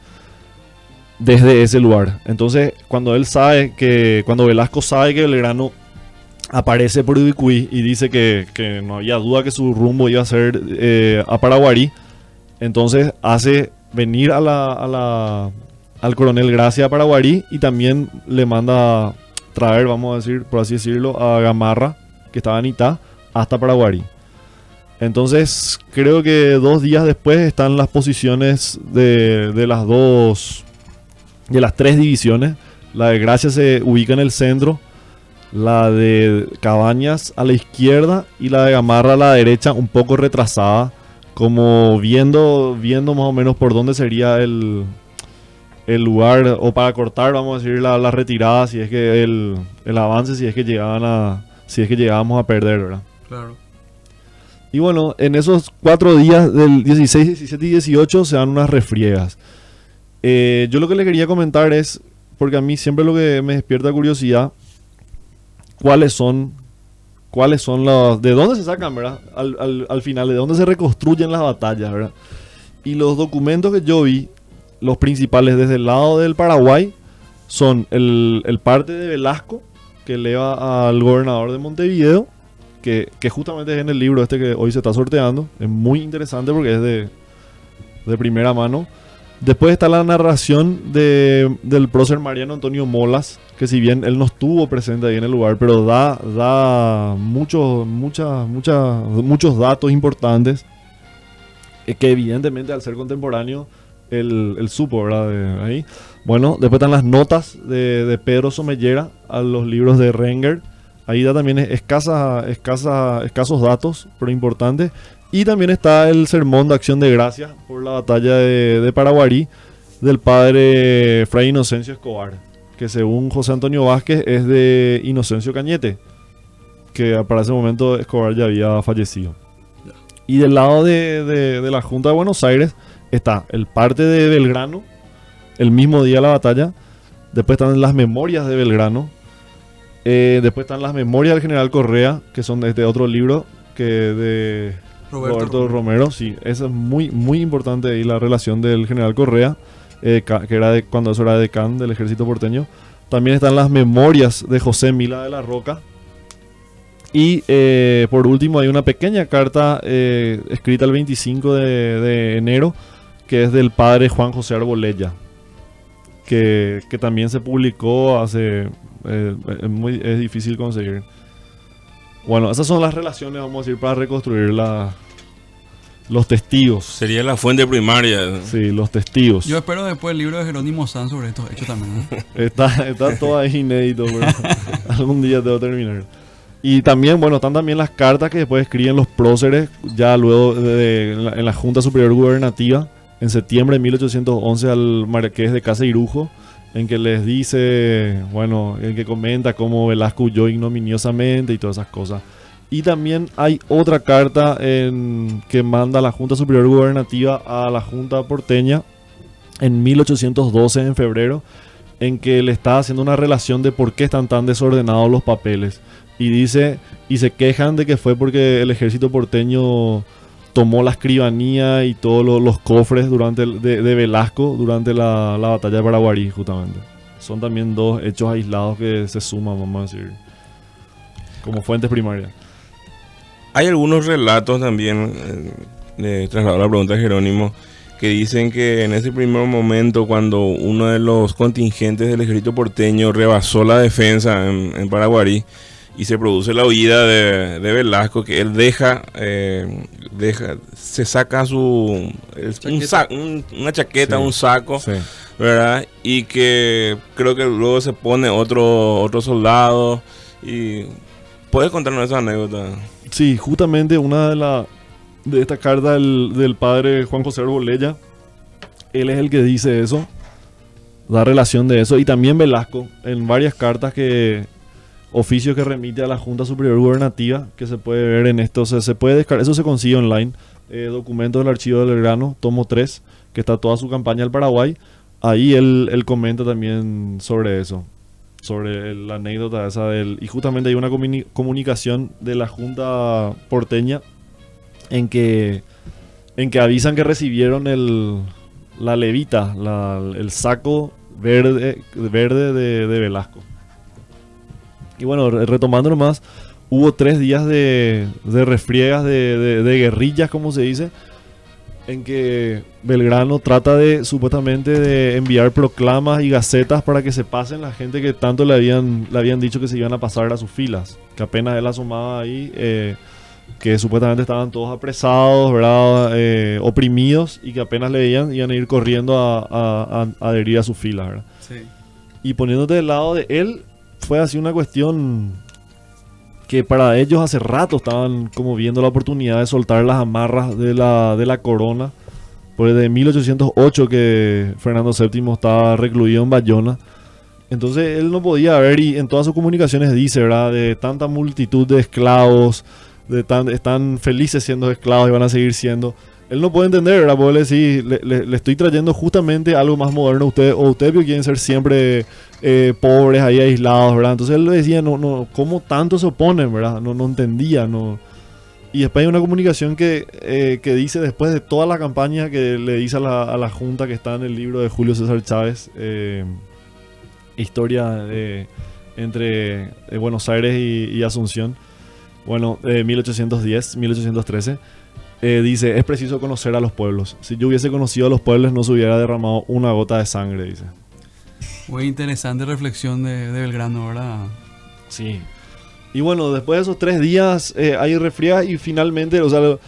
Speaker 2: desde ese lugar. Entonces, cuando Velasco sabe que Belgrano aparece por Ubicuí y dice que no había duda que su rumbo iba a ser a Paraguarí, entonces hace venir al coronel Gracia a Paraguarí y también le manda traer, vamos a decir, por así decirlo, a Gamarra, que estaba en Itá, hasta Paraguarí. Entonces, creo que 2 días después están las posiciones de las 3 divisiones. La de Gracia se ubica en el centro, la de Cabañas a la izquierda y la de Gamarra a la derecha, un poco retrasada, como viendo más o menos por dónde sería el lugar, o para cortar, vamos a decir, la retirada, si es que el avance, si es que llegábamos a perder, ¿verdad?
Speaker 1: Claro.
Speaker 2: Y bueno, en esos 4 días del 16, 17 y 18 se dan unas refriegas. Yo lo que le quería comentar es, porque a mí siempre lo que me despierta curiosidad, cuáles son de dónde se sacan, ¿verdad? Al final, de dónde se reconstruyen las batallas, ¿verdad? Y los documentos que yo vi, los principales desde el lado del Paraguay, son el parte de Velasco, que eleva al gobernador de Montevideo, que justamente es en el libro este que hoy se está sorteando. Es muy interesante porque es de primera mano. Después está la narración del prócer Mariano Antonio Molas, que si bien él no estuvo presente ahí en el lugar, pero da muchos datos importantes que evidentemente al ser contemporáneo él supo, ¿verdad? De ahí. Bueno, después están las notas de Pedro Somellera a los libros de Renger. Ahí da también escasos datos, pero importantes. Y también está el sermón de acción de gracias por la batalla de Paraguarí del padre Fray Inocencio Escobar, que según José Antonio Vázquez es de Inocencio Cañete, que para ese momento Escobar ya había fallecido. Y del lado de la Junta de Buenos Aires está el parte de Belgrano, el mismo día de la batalla. Después están las memorias de Belgrano. Después están las memorias del general Correa, que son de este otro libro que de Roberto Romero. Sí, eso es muy, muy importante ahí, la relación del general Correa, que era cuando eso era decán del ejército porteño. También están las memorias de José Mila de la Roca. Y por último hay una pequeña carta escrita el 25 de enero, que es del padre Juan José Arbolella, que también se publicó hace... es difícil conseguir. Bueno, esas son las relaciones, vamos a decir, para reconstruir los testigos.
Speaker 3: Sería la fuente primaria.
Speaker 2: Sí, los testigos.
Speaker 1: Yo espero después el libro de Jerónimo Sanz sobre estos hechos también, ¿no?
Speaker 2: Está todo ahí inédito, pero algún día tengo que terminar. Y también, bueno, están también las cartas que después escriben los próceres, ya luego en la Junta Superior Gubernativa, en septiembre de 1811 al Marqués de Casa Irujo, en que les dice, bueno, en que comenta cómo Velasco huyó ignominiosamente y todas esas cosas. Y también hay otra carta que manda la Junta Superior Gubernativa a la Junta Porteña en 1812, en febrero, en que le está haciendo una relación de por qué están tan desordenados los papeles. Y dice, y se quejan de que fue porque el ejército porteño tomó la escribanía y todos los cofres de Velasco durante la batalla de Paraguarí, justamente. Son también 2 hechos aislados que se suman, vamos a decir, como fuentes primarias.
Speaker 3: Hay algunos relatos también, le traslado la pregunta a Jerónimo, que dicen que en ese primer momento, cuando uno de los contingentes del ejército porteño rebasó la defensa en Paraguarí y se produce la huida de Velasco, que él se saca una chaqueta,
Speaker 2: Sí,
Speaker 3: un saco,
Speaker 2: sí.
Speaker 3: ¿verdad? Y que creo que luego se pone otro soldado. Y ¿puedes contarnos esa anécdota?
Speaker 2: Sí, justamente una de esta carta del padre Juan José Arbolella, él es el que dice eso, da relación de eso, y también Velasco, en varias cartas oficios que remite a la Junta Superior Gubernativa, que se puede ver en esto, se puede descargar, eso se consigue online, documentos del archivo del Belgrano, tomo 3, que está toda su campaña al Paraguay, ahí él comenta también sobre eso, sobre la anécdota esa y justamente hay una comunicación de la Junta porteña en que avisan que recibieron la levita, el saco verde de Velasco. Y bueno, retomando nomás, hubo 3 días de refriegas, de guerrillas, como se dice, en que Belgrano trata supuestamente de enviar proclamas y gacetas para que se pasen la gente que tanto le habían dicho que se iban a pasar a sus filas, que apenas él asomaba ahí, que supuestamente estaban todos apresados, ¿verdad? Oprimidos, y que apenas le veían iban a ir corriendo a adherir a sus filas, ¿verdad?
Speaker 1: Sí.
Speaker 2: Y poniéndote del lado de él, fue así una cuestión que para ellos hace rato estaban como viendo la oportunidad de soltar las amarras de la corona. Pues de 1808 que Fernando VII estaba recluido en Bayona. Entonces él no podía ver, y en todas sus comunicaciones dice, ¿verdad?, de tanta multitud de esclavos, están felices siendo esclavos y van a seguir siendo. Él no puede entender, ¿verdad? Puede decir, le estoy trayendo justamente algo más moderno a ustedes, o ustedes quieren ser siempre pobres, ahí aislados, ¿verdad? Entonces él le decía, no, ¿cómo tanto se oponen, ¿verdad? No entendía, no. Y después hay una comunicación que dice, después de toda la campaña que le dice a la Junta, que está en el libro de Julio César Chávez, historia entre Buenos Aires y Asunción, bueno, 1810, 1813, dice, es preciso conocer a los pueblos. Si yo hubiese conocido a los pueblos, no se hubiera derramado una gota de sangre, dice.
Speaker 1: Muy interesante reflexión de Belgrano, ¿verdad?
Speaker 2: Sí. Y bueno, después de esos 3 días hay refriegas y finalmente, o sea,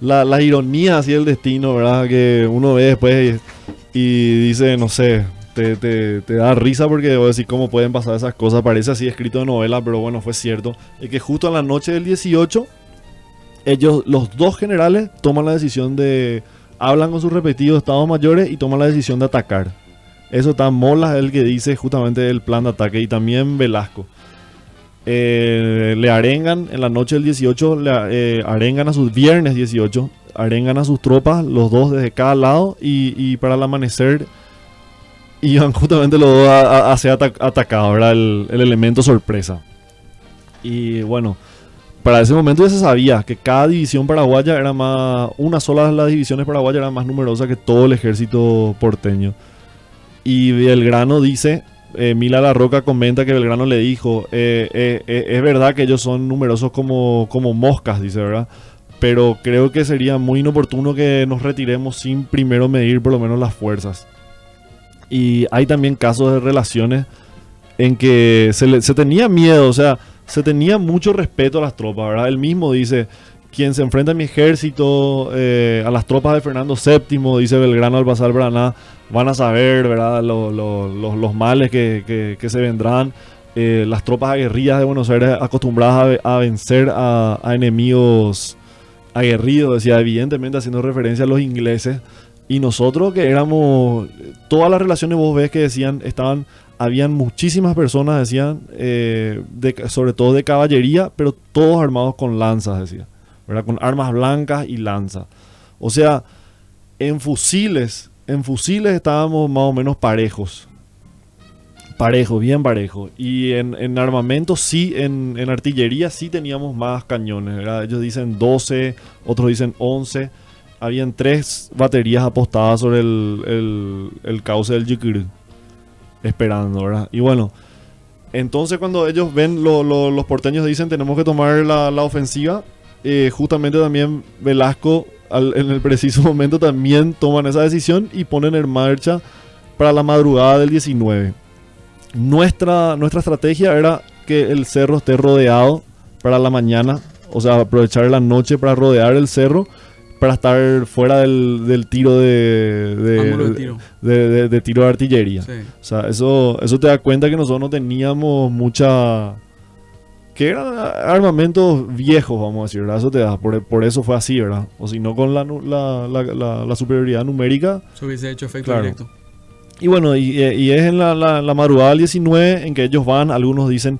Speaker 2: las ironías así del destino, ¿verdad? Que uno ve después y dice, no sé, te da risa porque vos decís cómo pueden pasar esas cosas. Parece así escrito de novela, pero bueno, fue cierto. Es que justo en la noche del 18, ellos, los 2 generales, toman la decisión hablan con sus respectivos estados mayores y toman la decisión de atacar. Eso está Molas, el que dice justamente el plan de ataque, y también Velasco. Le arengan en la noche del 18, arengan a sus viernes 18, arengan a sus tropas, los 2 desde cada lado, y para el amanecer iban justamente los 2 a ser atacados, ¿verdad? El elemento sorpresa. Y bueno, para ese momento ya se sabía que cada división paraguaya era una sola de las divisiones paraguayas era más numerosa que todo el ejército porteño. Y Belgrano dice, Mila La Roca comenta que Belgrano le dijo, es verdad que ellos son numerosos como moscas, dice, ¿verdad? Pero creo que sería muy inoportuno que nos retiremos sin primero medir por lo menos las fuerzas. Y hay también casos de relaciones en que se tenía miedo, o sea, se tenía mucho respeto a las tropas, ¿verdad? Él mismo dice, quien se enfrenta a mi ejército, a las tropas de Fernando VII, dice Belgrano al pasar Braná, van a saber, ¿verdad?, los males que se vendrán. Las tropas aguerridas de Buenos Aires acostumbradas a vencer a enemigos aguerridos, decía, evidentemente haciendo referencia a los ingleses. Y nosotros que éramos, todas las relaciones vos ves que decían, habían muchísimas personas, decían, sobre todo de caballería, pero todos armados con lanzas, decía, ¿verdad? Con armas blancas y lanzas. O sea, en fusiles estábamos más o menos parejos, bien parejos. Y en armamento sí, en artillería sí teníamos más cañones, ¿verdad? Ellos dicen 12, otros dicen 11. Habían 3 baterías apostadas sobre el cauce del Yiquirú, esperando, ¿verdad? Y bueno, entonces cuando ellos ven, los porteños dicen tenemos que tomar la ofensiva, justamente también Velasco en el preciso momento también toman esa decisión y ponen en marcha para la madrugada del 19. Nuestra estrategia era que el cerro esté rodeado para la mañana, o sea, aprovechar la noche para rodear el cerro, para estar fuera del tiro de tiro de artillería.
Speaker 1: Sí.
Speaker 2: O sea, eso te da cuenta que nosotros no teníamos mucha... que eran armamentos viejos, vamos a decir, ¿verdad? Eso te da, por eso fue así, ¿verdad? O si no, con la superioridad numérica...
Speaker 1: Se hubiese hecho efecto
Speaker 2: Claro.
Speaker 1: directo.
Speaker 2: Y bueno, y es en la madrugada del 19 en que ellos van, algunos dicen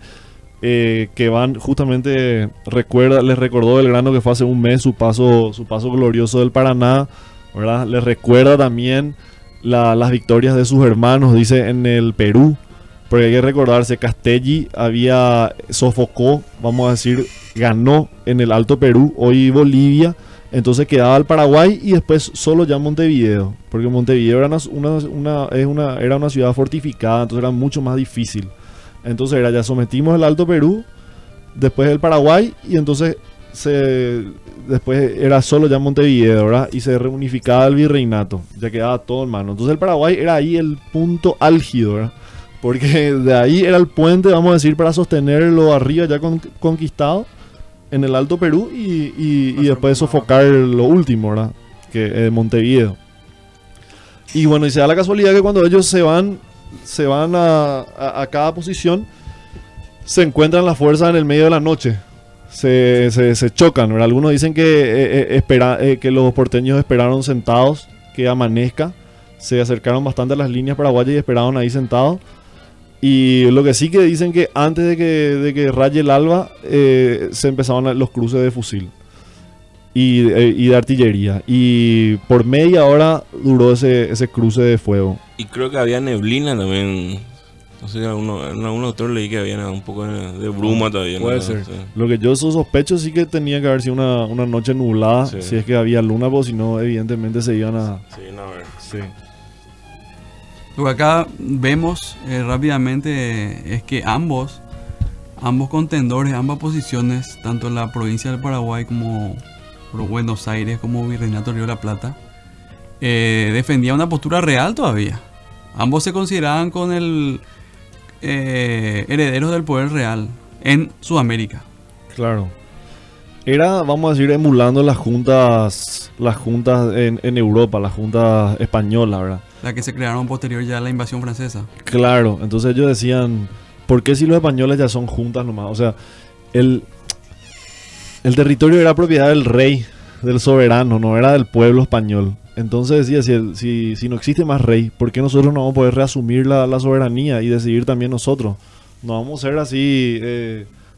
Speaker 2: que van justamente, les recordó Belgrano que fue hace un mes su paso glorioso del Paraná, ¿verdad? Les recuerda también las victorias de sus hermanos, dice, en el Perú, porque hay que recordarse, Castelli sofocó, vamos a decir, ganó en el Alto Perú, hoy Bolivia. Entonces quedaba el Paraguay y después solo ya Montevideo, porque Montevideo era una ciudad fortificada, entonces era mucho más difícil. Entonces ya sometimos el Alto Perú, después el Paraguay y entonces después era solo ya Montevideo, ¿verdad? Y se reunificaba el virreinato, ya quedaba todo en mano. Entonces el Paraguay era ahí el punto álgido, ¿verdad? Porque de ahí era el puente, vamos a decir, para sostenerlo arriba ya conquistado en el Alto Perú y después sofocar lo último, ¿verdad? Que es Montevideo. Y bueno, y se da la casualidad que cuando ellos se van a cada posición, se encuentran las fuerzas en el medio de la noche. Se chocan, ¿verdad? Algunos dicen que los porteños esperaron sentados que amanezca. Se acercaron bastante a las líneas paraguayas y esperaron ahí sentados. Y lo que sí que dicen que antes de que raye el alba se empezaban los cruces de fusil y de artillería. Y por media hora duró ese cruce de fuego.
Speaker 3: Y creo que había neblina también. No sé, en algún autor leí que había un poco de bruma todavía.
Speaker 2: Puede
Speaker 3: ¿no?
Speaker 2: ser.
Speaker 3: Sí.
Speaker 2: Lo que yo sospecho sí que tenía que haber sido una noche nublada,
Speaker 3: Sí.
Speaker 2: si es que había luna, pues si no, evidentemente se iban a...
Speaker 3: Sí, no, a ver.
Speaker 2: Sí.
Speaker 1: Lo que acá vemos rápidamente es que ambos contendores, ambas posiciones, tanto en la provincia del Paraguay como por Buenos Aires, como Virreinato Río de la Plata, defendían una postura real todavía. Ambos se consideraban con el herederos del poder real en Sudamérica.
Speaker 2: Claro. Era, vamos a decir, emulando las juntas en Europa, las juntas españolas, ¿verdad?
Speaker 1: La que se crearon posterior ya a la invasión francesa.
Speaker 2: Claro, entonces ellos decían, ¿por qué si los españoles ya son juntas nomás? O sea, el territorio era propiedad del rey, del soberano, no era del pueblo español. Entonces decía, si no existe más rey, ¿por qué nosotros no vamos a poder reasumir la soberanía y decidir también nosotros? No vamos a ser así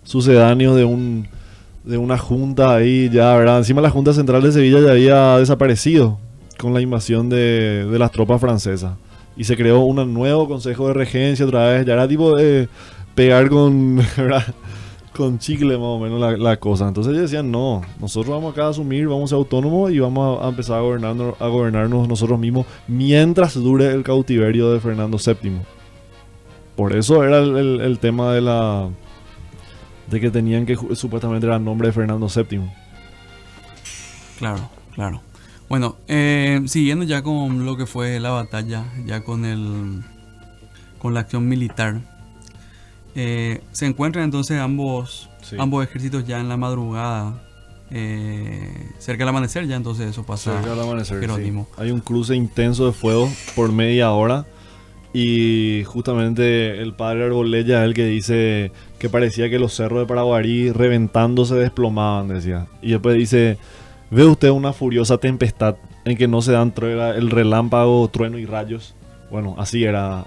Speaker 2: sucedáneos de una junta ahí ya, ¿verdad? Encima la Junta Central de Sevilla ya había desaparecido con la invasión de las tropas francesas. Y se creó un nuevo consejo de regencia otra vez. Ya era tipo pegar con, ¿verdad? Con chicle más o menos la cosa. Entonces ellos decían, no, nosotros vamos acá a asumir, vamos a ser autónomos y vamos a empezar a gobernarnos nosotros mismos mientras dure el cautiverio de Fernando VII. Por eso era el tema de que tenían que supuestamente era el nombre de Fernando VII.
Speaker 1: Claro, claro. Bueno, siguiendo ya con lo que fue la batalla, ya con la acción militar, se encuentran entonces ambos ejércitos ya en la madrugada, cerca del amanecer, ya entonces eso pasa.
Speaker 2: Cerca del amanecer,
Speaker 1: Jerónimo.
Speaker 2: sí. Hay un cruce intenso de fuego por media hora y justamente el padre Arbolella es el que dice que parecía que los cerros de Paraguarí reventando se desplomaban, decía. Y después dice... ¿Ve usted una furiosa tempestad en que no se dan el relámpago, trueno y rayos? Bueno, así era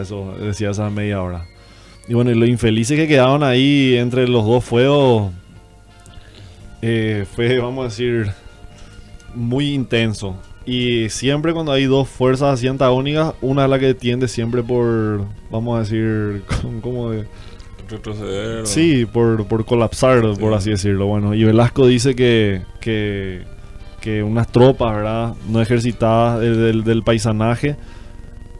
Speaker 2: eso, decía esa media hora. Y bueno, y los infelices que quedaban ahí entre los dos fuegos fue, vamos a decir, muy intenso. Y siempre cuando hay dos fuerzas así antagónicas, una es la que tiende siempre por, vamos a decir, como de...
Speaker 3: retroceder.
Speaker 2: Sí, por colapsar, sí, por así decirlo. Bueno, y Velasco dice que unas tropas, ¿verdad?, no ejercitadas del paisanaje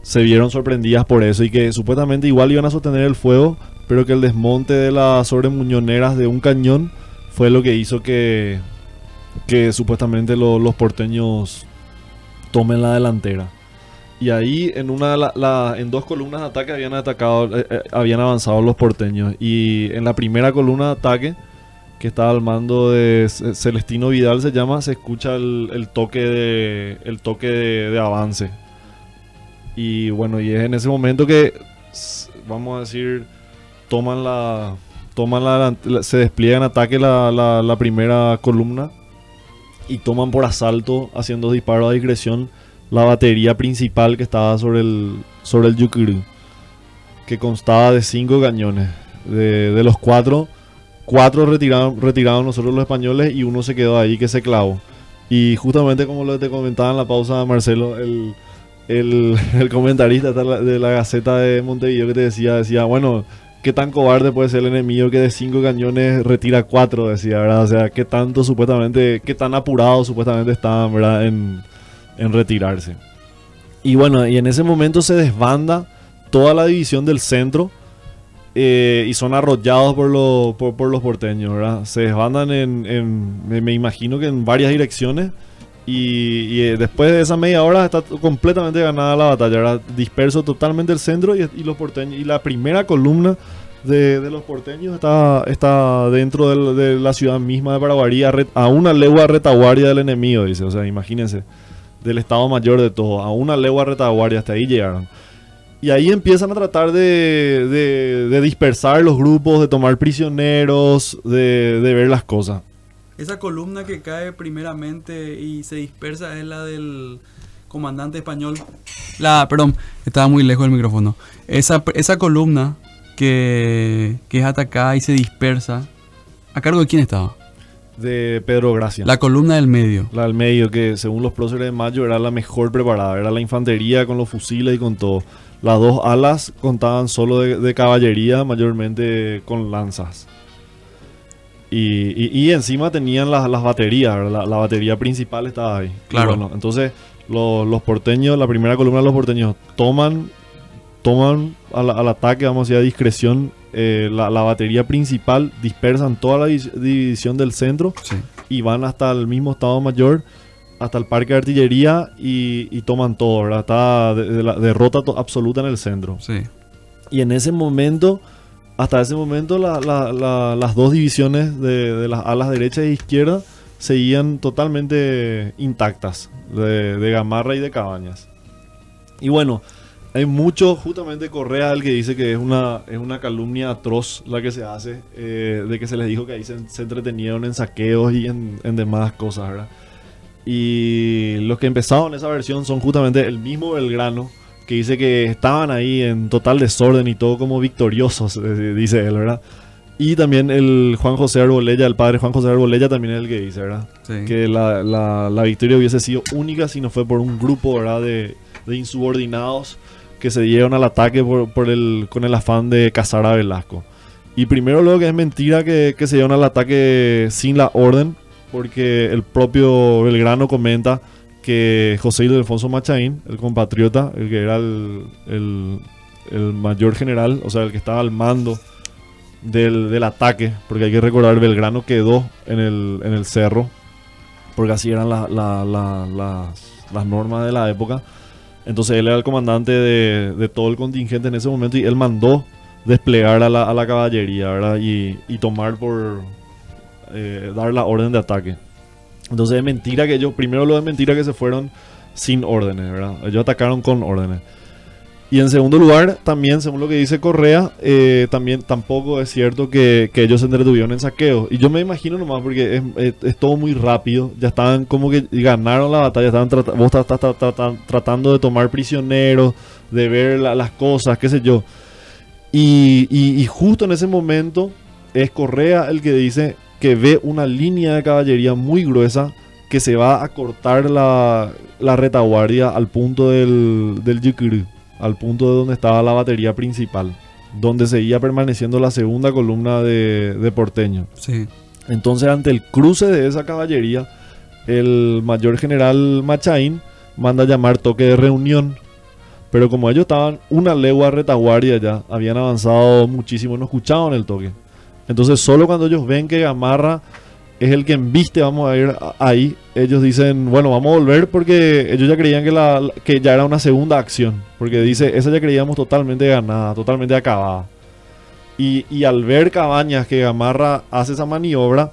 Speaker 2: se vieron sorprendidas por eso y que supuestamente igual iban a sostener el fuego, pero que el desmonte de las sobremuñoneras de un cañón fue lo que hizo que que supuestamente los porteños tomen la delantera. Y ahí en en dos columnas de ataque habían avanzado los porteños. Y en la primera columna de ataque, que estaba al mando de Celestino Vidal se llama, se escucha el toque de avance. Y bueno, y es en ese momento que, vamos a decir, se despliega en ataque la primera columna y toman por asalto, haciendo disparos a discreción, la batería principal que estaba sobre el Yucurú, que constaba de 5 cañones. De los 4 retiraron nosotros los españoles y uno se quedó ahí que se clavó. Y justamente como lo que te comentaba en la pausa, Marcelo, el comentarista de la Gaceta de Montevideo que te decía, bueno, qué tan cobarde puede ser el enemigo que de 5 cañones retira 4, decía, ¿verdad? O sea, qué tan apurados supuestamente estaban, ¿verdad? En retirarse. Y bueno, y en ese momento se desbanda toda la división del centro y son arrollados por los porteños, ¿verdad? Se desbandan me imagino que en varias direcciones y después de esa media hora está completamente ganada la batalla, ¿verdad? Disperso totalmente el centro y los porteños, y la primera columna de los porteños está dentro de la ciudad misma de Paraguarí, a una legua de retaguardia del enemigo, dice. O sea, imagínense, del Estado Mayor de todo, a una legua de retaguardia, hasta ahí llegaron. Y ahí empiezan a tratar de dispersar los grupos, de tomar prisioneros, de ver las cosas.
Speaker 1: Esa columna que cae primeramente y se dispersa es la del comandante español. Perdón, estaba muy lejos del micrófono. Esa columna que es atacada y se dispersa, ¿a cargo de quién estaba?
Speaker 2: De Pedro Gracia.
Speaker 1: La columna del medio.
Speaker 2: La del medio, que según los próceres de Mayo era la mejor preparada. Era la infantería con los fusiles y con todo. Las dos alas contaban solo de caballería, mayormente con lanzas. Y encima tenían las baterías, la batería principal estaba ahí.
Speaker 1: Claro.
Speaker 2: Bueno, entonces los porteños, la primera columna de los porteños toman al ataque, vamos a decir, a discreción, la batería principal, dispersan toda la división del centro, sí, y van hasta el mismo Estado Mayor, hasta el parque de artillería y toman todo, ¿verdad? Está la derrota absoluta en el centro.
Speaker 1: Sí.
Speaker 2: Y en ese momento, hasta ese momento, las dos divisiones de las alas derecha e izquierda seguían totalmente intactas, de Gamarra y de Cabañas. Y bueno, hay mucho, justamente Correa, el que dice que es una calumnia atroz la que se hace, de que se les dijo que ahí se entretenieron en saqueos y en demás cosas, ¿verdad? Y los que empezaron esa versión son justamente el mismo Belgrano, que dice que estaban ahí en total desorden y todo como victoriosos, dice él, ¿verdad? Y también el Juan José Arbolella, el padre Juan José Arbolella también es el que dice, ¿verdad? Sí. Que la victoria hubiese sido única si no fue por un grupo, ¿verdad? De insubordinados que se dieron al ataque con el afán de cazar a Velasco. Y primero luego que es mentira que se dieron al ataque sin la orden, porque el propio Belgrano comenta que José Ildefonso Machaín, el compatriota, el que era el mayor general, o sea, el que estaba al mando del ataque, porque hay que recordar, Belgrano quedó en el cerro, porque así eran las normas de la época. Entonces él era el comandante de todo el contingente en ese momento y él mandó desplegar a la caballería, ¿verdad? Y tomar dar la orden de ataque. Entonces es mentira que que se fueron sin órdenes, ¿verdad? Ellos atacaron con órdenes. Y en segundo lugar, también, según lo que dice Correa, también tampoco es cierto que ellos se entretuvieron en saqueos. Y yo me imagino nomás, porque es todo muy rápido. Ya estaban como que ganaron la batalla. Vos estás tratando de tomar prisioneros, de ver las cosas, qué sé yo. Y justo en ese momento es Correa el que dice que ve una línea de caballería muy gruesa que se va a cortar la retaguardia al punto del Yucurú, al punto de donde estaba la batería principal, donde seguía permaneciendo la segunda columna de porteño.
Speaker 1: Sí.
Speaker 2: Entonces, ante el cruce de esa caballería, el mayor general Machaín manda llamar toque de reunión. Pero como ellos estaban una legua de retaguardia ya, habían avanzado muchísimo, no escuchaban el toque. Entonces solo cuando ellos ven que Gamarra es el que embiste, vamos a ir ahí. Ellos dicen, bueno, vamos a volver porque ellos ya creían que ya era una segunda acción. Porque dice, esa ya creíamos totalmente ganada, totalmente acabada. Y al ver Cabañas que Gamarra hace esa maniobra,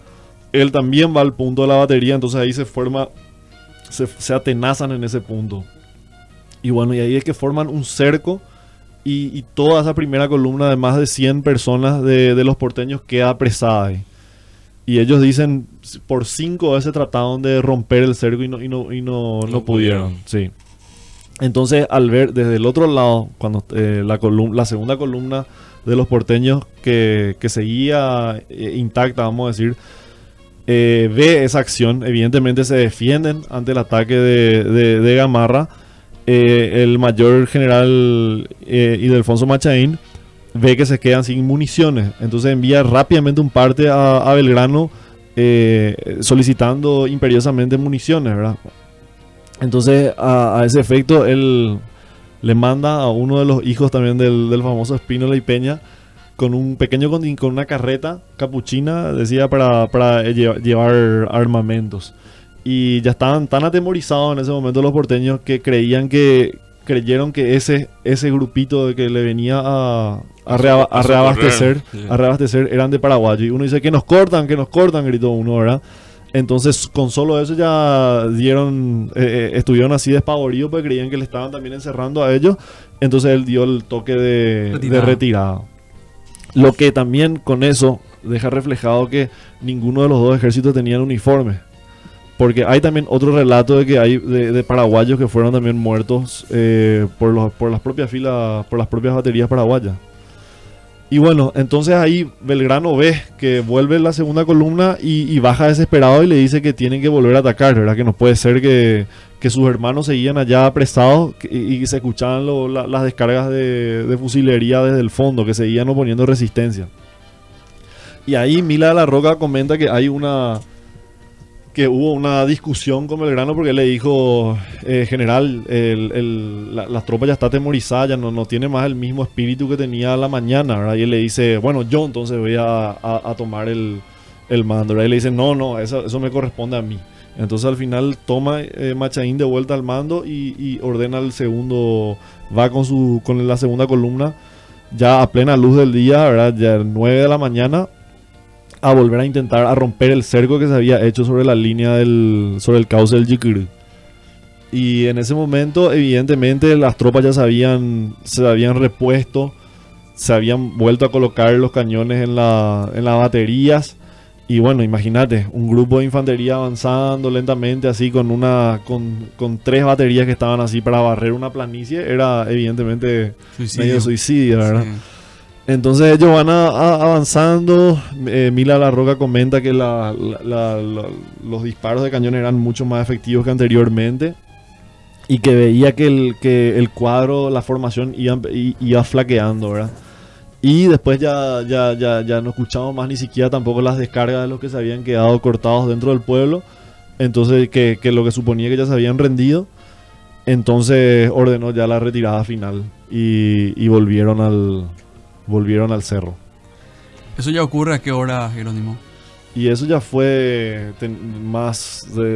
Speaker 2: él también va al punto de la batería, entonces ahí se atenazan en ese punto. Y bueno, y ahí es que forman un cerco y toda esa primera columna de más de 100 personas de los porteños queda apresada ahí. Y ellos dicen, por 5 veces trataron de romper el cerco y no pudieron. Sí. Entonces, al ver desde el otro lado, cuando la segunda columna de los porteños que seguía intacta, vamos a decir, ve esa acción, evidentemente se defienden ante el ataque de Gamarra. El mayor general Ildefonso Machain ve que se quedan sin municiones, entonces envía rápidamente un parte a Belgrano solicitando imperiosamente municiones, ¿verdad? Entonces a ese efecto él le manda a uno de los hijos también del famoso Espínola y Peña con un pequeño con una carreta capuchina, decía, para llevar armamentos. Y ya estaban tan atemorizados en ese momento los porteños que creyeron que ese grupito de que le venía a reabastecer eran de Paraguay. Y uno dice que nos cortan, gritó uno, ¿verdad? Entonces con solo eso ya estuvieron así despavoridos porque creían que le estaban también encerrando a ellos. Entonces él dio el toque de retirada. Lo que también con eso deja reflejado que ninguno de los dos ejércitos tenían uniforme. Porque hay también otro relato de que hay de paraguayos que fueron también muertos por las propias filas, por las propias baterías paraguayas. Y bueno, entonces ahí Belgrano ve que vuelve la segunda columna y baja desesperado y le dice que tienen que volver a atacar, ¿verdad? Que no puede ser que sus hermanos seguían allá apresados y se escuchaban las descargas de fusilería desde el fondo, que seguían oponiendo resistencia. Y ahí Mila de la Roca comenta que que hubo una discusión con Belgrano porque él le dijo, general, las tropas ya está atemorizada, ya no tiene más el mismo espíritu que tenía a la mañana, ¿verdad? Y él le dice, bueno, yo entonces voy a tomar el mando, ¿verdad? Y él le dice, no, eso me corresponde a mí. Entonces al final toma Machain de vuelta al mando y ordena al segundo, va con la segunda columna, ya a plena luz del día, ¿verdad? Ya 9 de la mañana, a volver a intentar a romper el cerco que se había hecho sobre la línea sobre el cauce del Yicurú. Y en ese momento, evidentemente, las tropas ya se habían repuesto, se habían vuelto a colocar los cañones en las baterías. Y bueno, imagínate, un grupo de infantería avanzando lentamente, así con 3 baterías que estaban así para barrer una planicie, era evidentemente medio suicidio, ¿verdad? Sí. Entonces ellos van avanzando. Mila La Roca comenta que los disparos de cañón eran mucho más efectivos que anteriormente y que veía que el cuadro, la formación iba flaqueando, ¿verdad? Y después ya no escuchamos más ni siquiera tampoco las descargas de los que se habían quedado cortados dentro del pueblo. Entonces que lo que suponía que ya se habían rendido. Entonces ordenó ya la retirada final y volvieron al cerro.
Speaker 1: ¿Eso ya ocurre a qué hora, Jerónimo?
Speaker 2: Y eso ya fue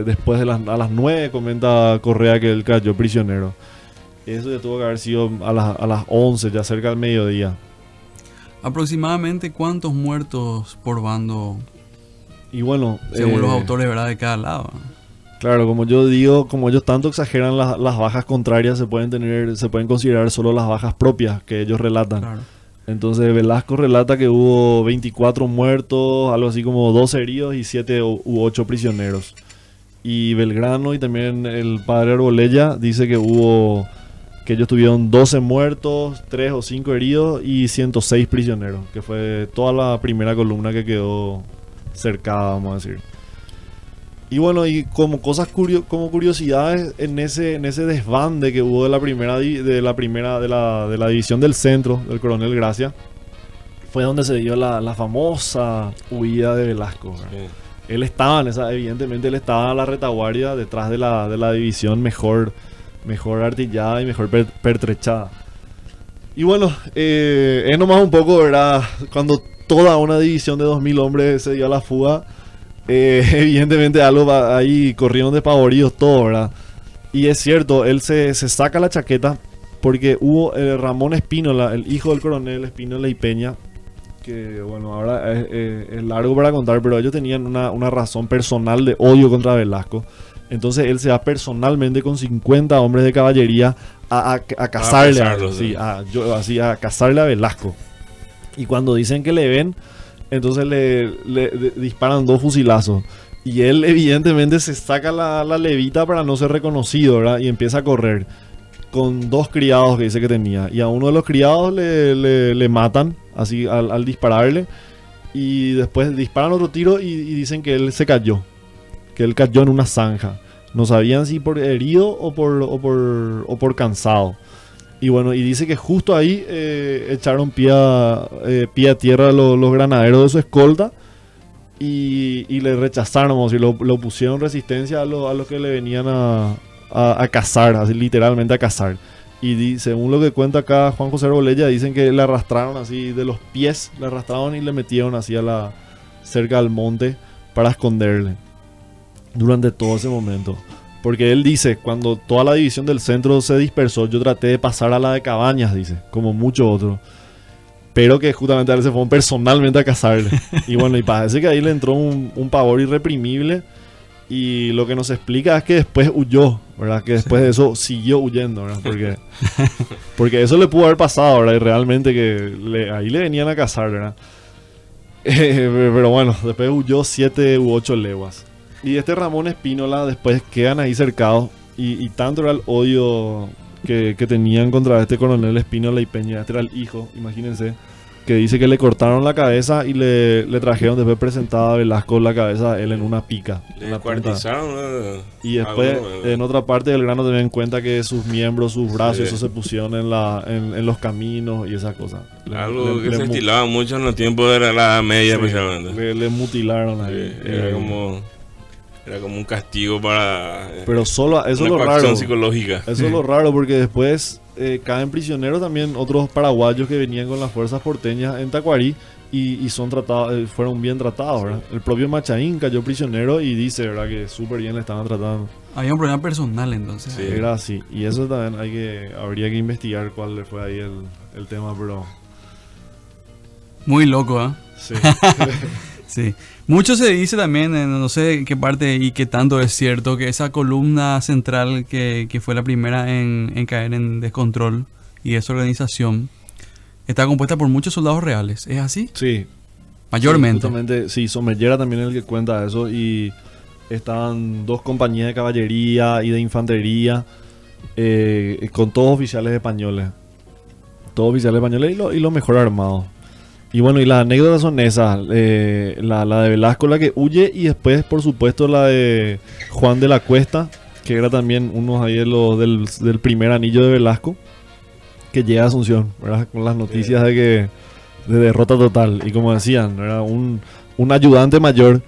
Speaker 2: después a las 9, comenta Correa que él cayó prisionero. Eso ya tuvo que haber sido a las 11, ya cerca del mediodía.
Speaker 1: ¿Aproximadamente cuántos muertos por bando?
Speaker 2: Y bueno,
Speaker 1: según los autores, ¿verdad? De cada lado.
Speaker 2: Claro, como yo digo, como ellos tanto exageran las bajas contrarias, se pueden considerar solo las bajas propias que ellos relatan. Claro. Entonces Velasco relata que hubo 24 muertos, algo así como 12 heridos y 7 u 8 prisioneros. Y Belgrano y también el padre Arbolella dice que ellos tuvieron 12 muertos, 3 o 5 heridos y 106 prisioneros, que fue toda la primera columna que quedó cercada, vamos a decir. Y bueno, y como cosas como curiosidades en ese desbande que hubo de la división del centro del coronel Gracia, fue donde se dio la famosa huida de Velasco. Sí. Él estaba evidentemente él estaba a la retaguardia detrás de la división mejor artillada y mejor pertrechada. Y bueno, es nomás un poco, ¿verdad? Cuando toda una división de 2000 hombres se dio a la fuga, Evidentemente algo ahí corrieron despavoridos todos, ¿verdad? Y es cierto, él se saca la chaqueta porque hubo Ramón Espínola, el hijo del coronel Espínola y Peña, que bueno, ahora es largo para contar, pero ellos tenían una razón personal de odio contra Velasco. Entonces él se va personalmente con 50 hombres de caballería a cazarle, a cazarle a Velasco. Y cuando dicen que le ven, entonces le disparan 2 fusilazos. Y él evidentemente se saca la levita para no ser reconocido, ¿verdad? Y empieza a correr con 2 criados que dice que tenía. Y a uno de los criados le matan así al dispararle. Y después disparan otro tiro y dicen que él se cayó. Que él cayó en una zanja. No sabían si por herido o por cansado. Y bueno, y dice que justo ahí echaron pie a tierra los granaderos de su escolta. Y le rechazaron, vamos a decir, lo pusieron resistencia a los que le venían a cazar, así literalmente a cazar. Y según lo que cuenta acá Juan José Arbolella, dicen que le arrastraron así de los pies, le arrastraron y le metieron así cerca al monte para esconderle durante todo ese momento. Porque él dice, cuando toda la división del centro se dispersó, yo traté de pasar a la de Cabañas, dice, como muchos otros. Pero que justamente a él se fueron personalmente a cazarle. Y bueno, y parece que ahí le entró un pavor irreprimible. Y lo que nos explica es que después huyó, ¿verdad? Que después de eso siguió huyendo, ¿verdad? Porque eso le pudo haber pasado, ¿verdad? Y realmente que ahí le venían a cazar, ¿verdad? Pero bueno, después huyó 7 u 8 leguas. Y este Ramón Espínola después quedan ahí cercados. Y tanto era el odio que tenían contra este coronel Espínola y Peña. Este era el hijo, imagínense. Que dice que le cortaron la cabeza y le trajeron después presentada a Velasco la cabeza a él en una pica.
Speaker 3: Le descuartizaron.
Speaker 2: Y después, en otra parte del grano, también cuenta que sus miembros, sus brazos,
Speaker 3: Sí.
Speaker 2: eso se pusieron en los caminos y esas cosas.
Speaker 3: Algo que se estilaba mucho en los tiempos de la Edad Media,
Speaker 2: Sí,
Speaker 3: especialmente.
Speaker 2: le mutilaron ahí.
Speaker 3: Sí, era como un castigo para
Speaker 2: Pero solo eso es
Speaker 3: una
Speaker 2: lo
Speaker 3: coacción
Speaker 2: raro.
Speaker 3: psicológica.
Speaker 2: Eso es lo raro porque después caen prisioneros también otros paraguayos que venían con las fuerzas porteñas en Tacuarí y son tratados, fueron bien tratados, ¿verdad? El propio Machaín cayó prisionero y dice, ¿verdad? Que súper bien le estaban tratando.
Speaker 1: Había un problema personal entonces.
Speaker 3: Sí.
Speaker 2: Era así. Y eso también habría que investigar cuál le fue ahí el tema, pero
Speaker 1: Muy loco, ¿eh?
Speaker 2: sí.
Speaker 1: Sí. Mucho se dice también, no sé qué parte y qué tanto es cierto, que esa columna central que fue la primera en caer en descontrol y esa organización está compuesta por muchos soldados reales. ¿Es así?
Speaker 2: Sí.
Speaker 1: Mayormente.
Speaker 2: Sí, justamente, sí, Somellera también es el que cuenta eso y estaban 2 compañías de caballería y de infantería con todos oficiales españoles. Todos oficiales españoles y los mejor armados. Y bueno, y las anécdotas son esas, la de Velasco, la que huye, y después, por supuesto, la de Juan de la Cuesta, que era también uno ahí del primer anillo de Velasco, que llega a Asunción, ¿verdad? Con las noticias de derrota total. Y como decían, era un ayudante mayor,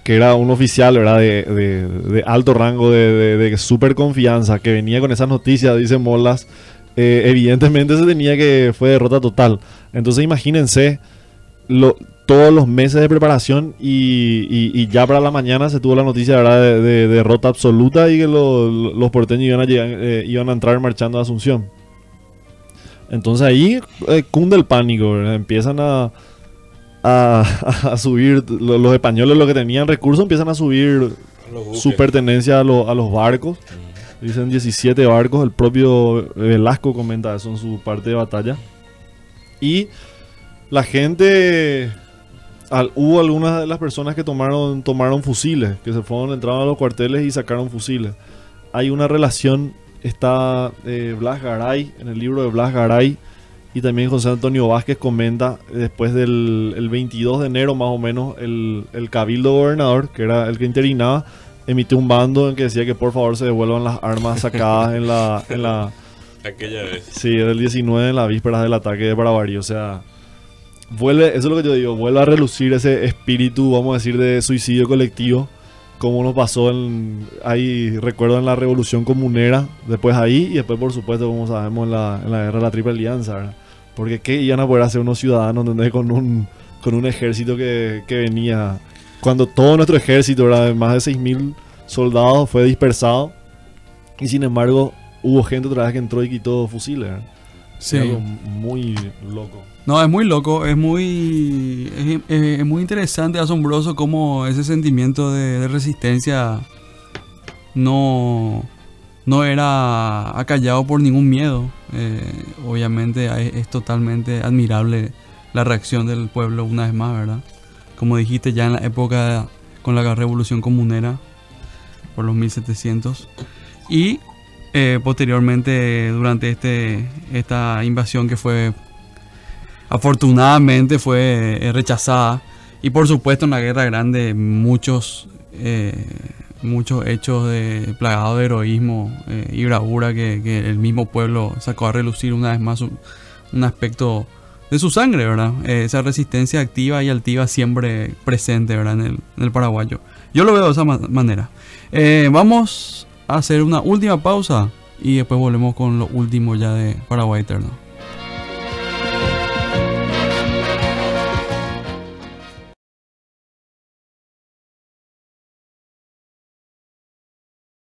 Speaker 2: que era un oficial, ¿verdad? De alto rango, de super confianza, que venía con esas noticias, dice Molas. Evidentemente fue derrota total. Entonces imagínense todos los meses de preparación y ya para la mañana se tuvo la noticia, ¿verdad? de derrota absoluta y que los porteños iban a entrar marchando a Asunción. Entonces ahí cunde el pánico, ¿verdad? Empiezan a subir los españoles, los que tenían recursos, empiezan a subir su pertenencia a los barcos. Dicen 17 barcos, el propio Velasco comenta eso en su parte de batalla. Y la gente, hubo algunas de las personas que tomaron fusiles, que entraron a los cuarteles y sacaron fusiles. Hay una relación, está Blas Garay, en el libro de Blas Garay, y también José Antonio Vázquez comenta, después del 22 de enero más o menos, el cabildo gobernador, que era el que interinaba, emitió un bando en que decía que por favor se devuelvan las armas sacadas en la
Speaker 3: Aquella vez.
Speaker 2: sí, del 19, en la víspera del ataque de Barabarí. O sea, eso es lo que yo digo, vuelve a relucir ese espíritu, vamos a decir, de suicidio colectivo, como nos pasó ahí, recuerdo, en la Revolución Comunera, después ahí, y después, por supuesto, como sabemos, en la guerra de la Triple Alianza, ¿verdad? Porque ¿qué iban a poder hacer unos ciudadanos, ¿entendés? Con un ejército que venía cuando todo nuestro ejército, ¿verdad? De más de 6.000 soldados fue dispersado y sin embargo hubo gente otra vez que entró y quitó fusiles, ¿verdad?
Speaker 1: Sí.
Speaker 2: Es algo muy loco.
Speaker 1: No, es muy loco, es muy interesante, asombroso cómo ese sentimiento de resistencia no era acallado por ningún miedo. Obviamente es totalmente admirable la reacción del pueblo una vez más, ¿verdad? Como dijiste, ya en la época con la Revolución Comunera, por los 1700, y posteriormente durante esta invasión que fue, afortunadamente fue rechazada, y por supuesto en la Guerra Grande muchos hechos plagados de heroísmo y bravura que el mismo pueblo sacó a relucir una vez más un aspecto de su sangre, ¿verdad? Esa resistencia activa y altiva siempre presente, ¿verdad? En el paraguayo. Yo lo veo de esa manera. Vamos a hacer una última pausa y después volvemos con lo último ya de Paraguay Eterno.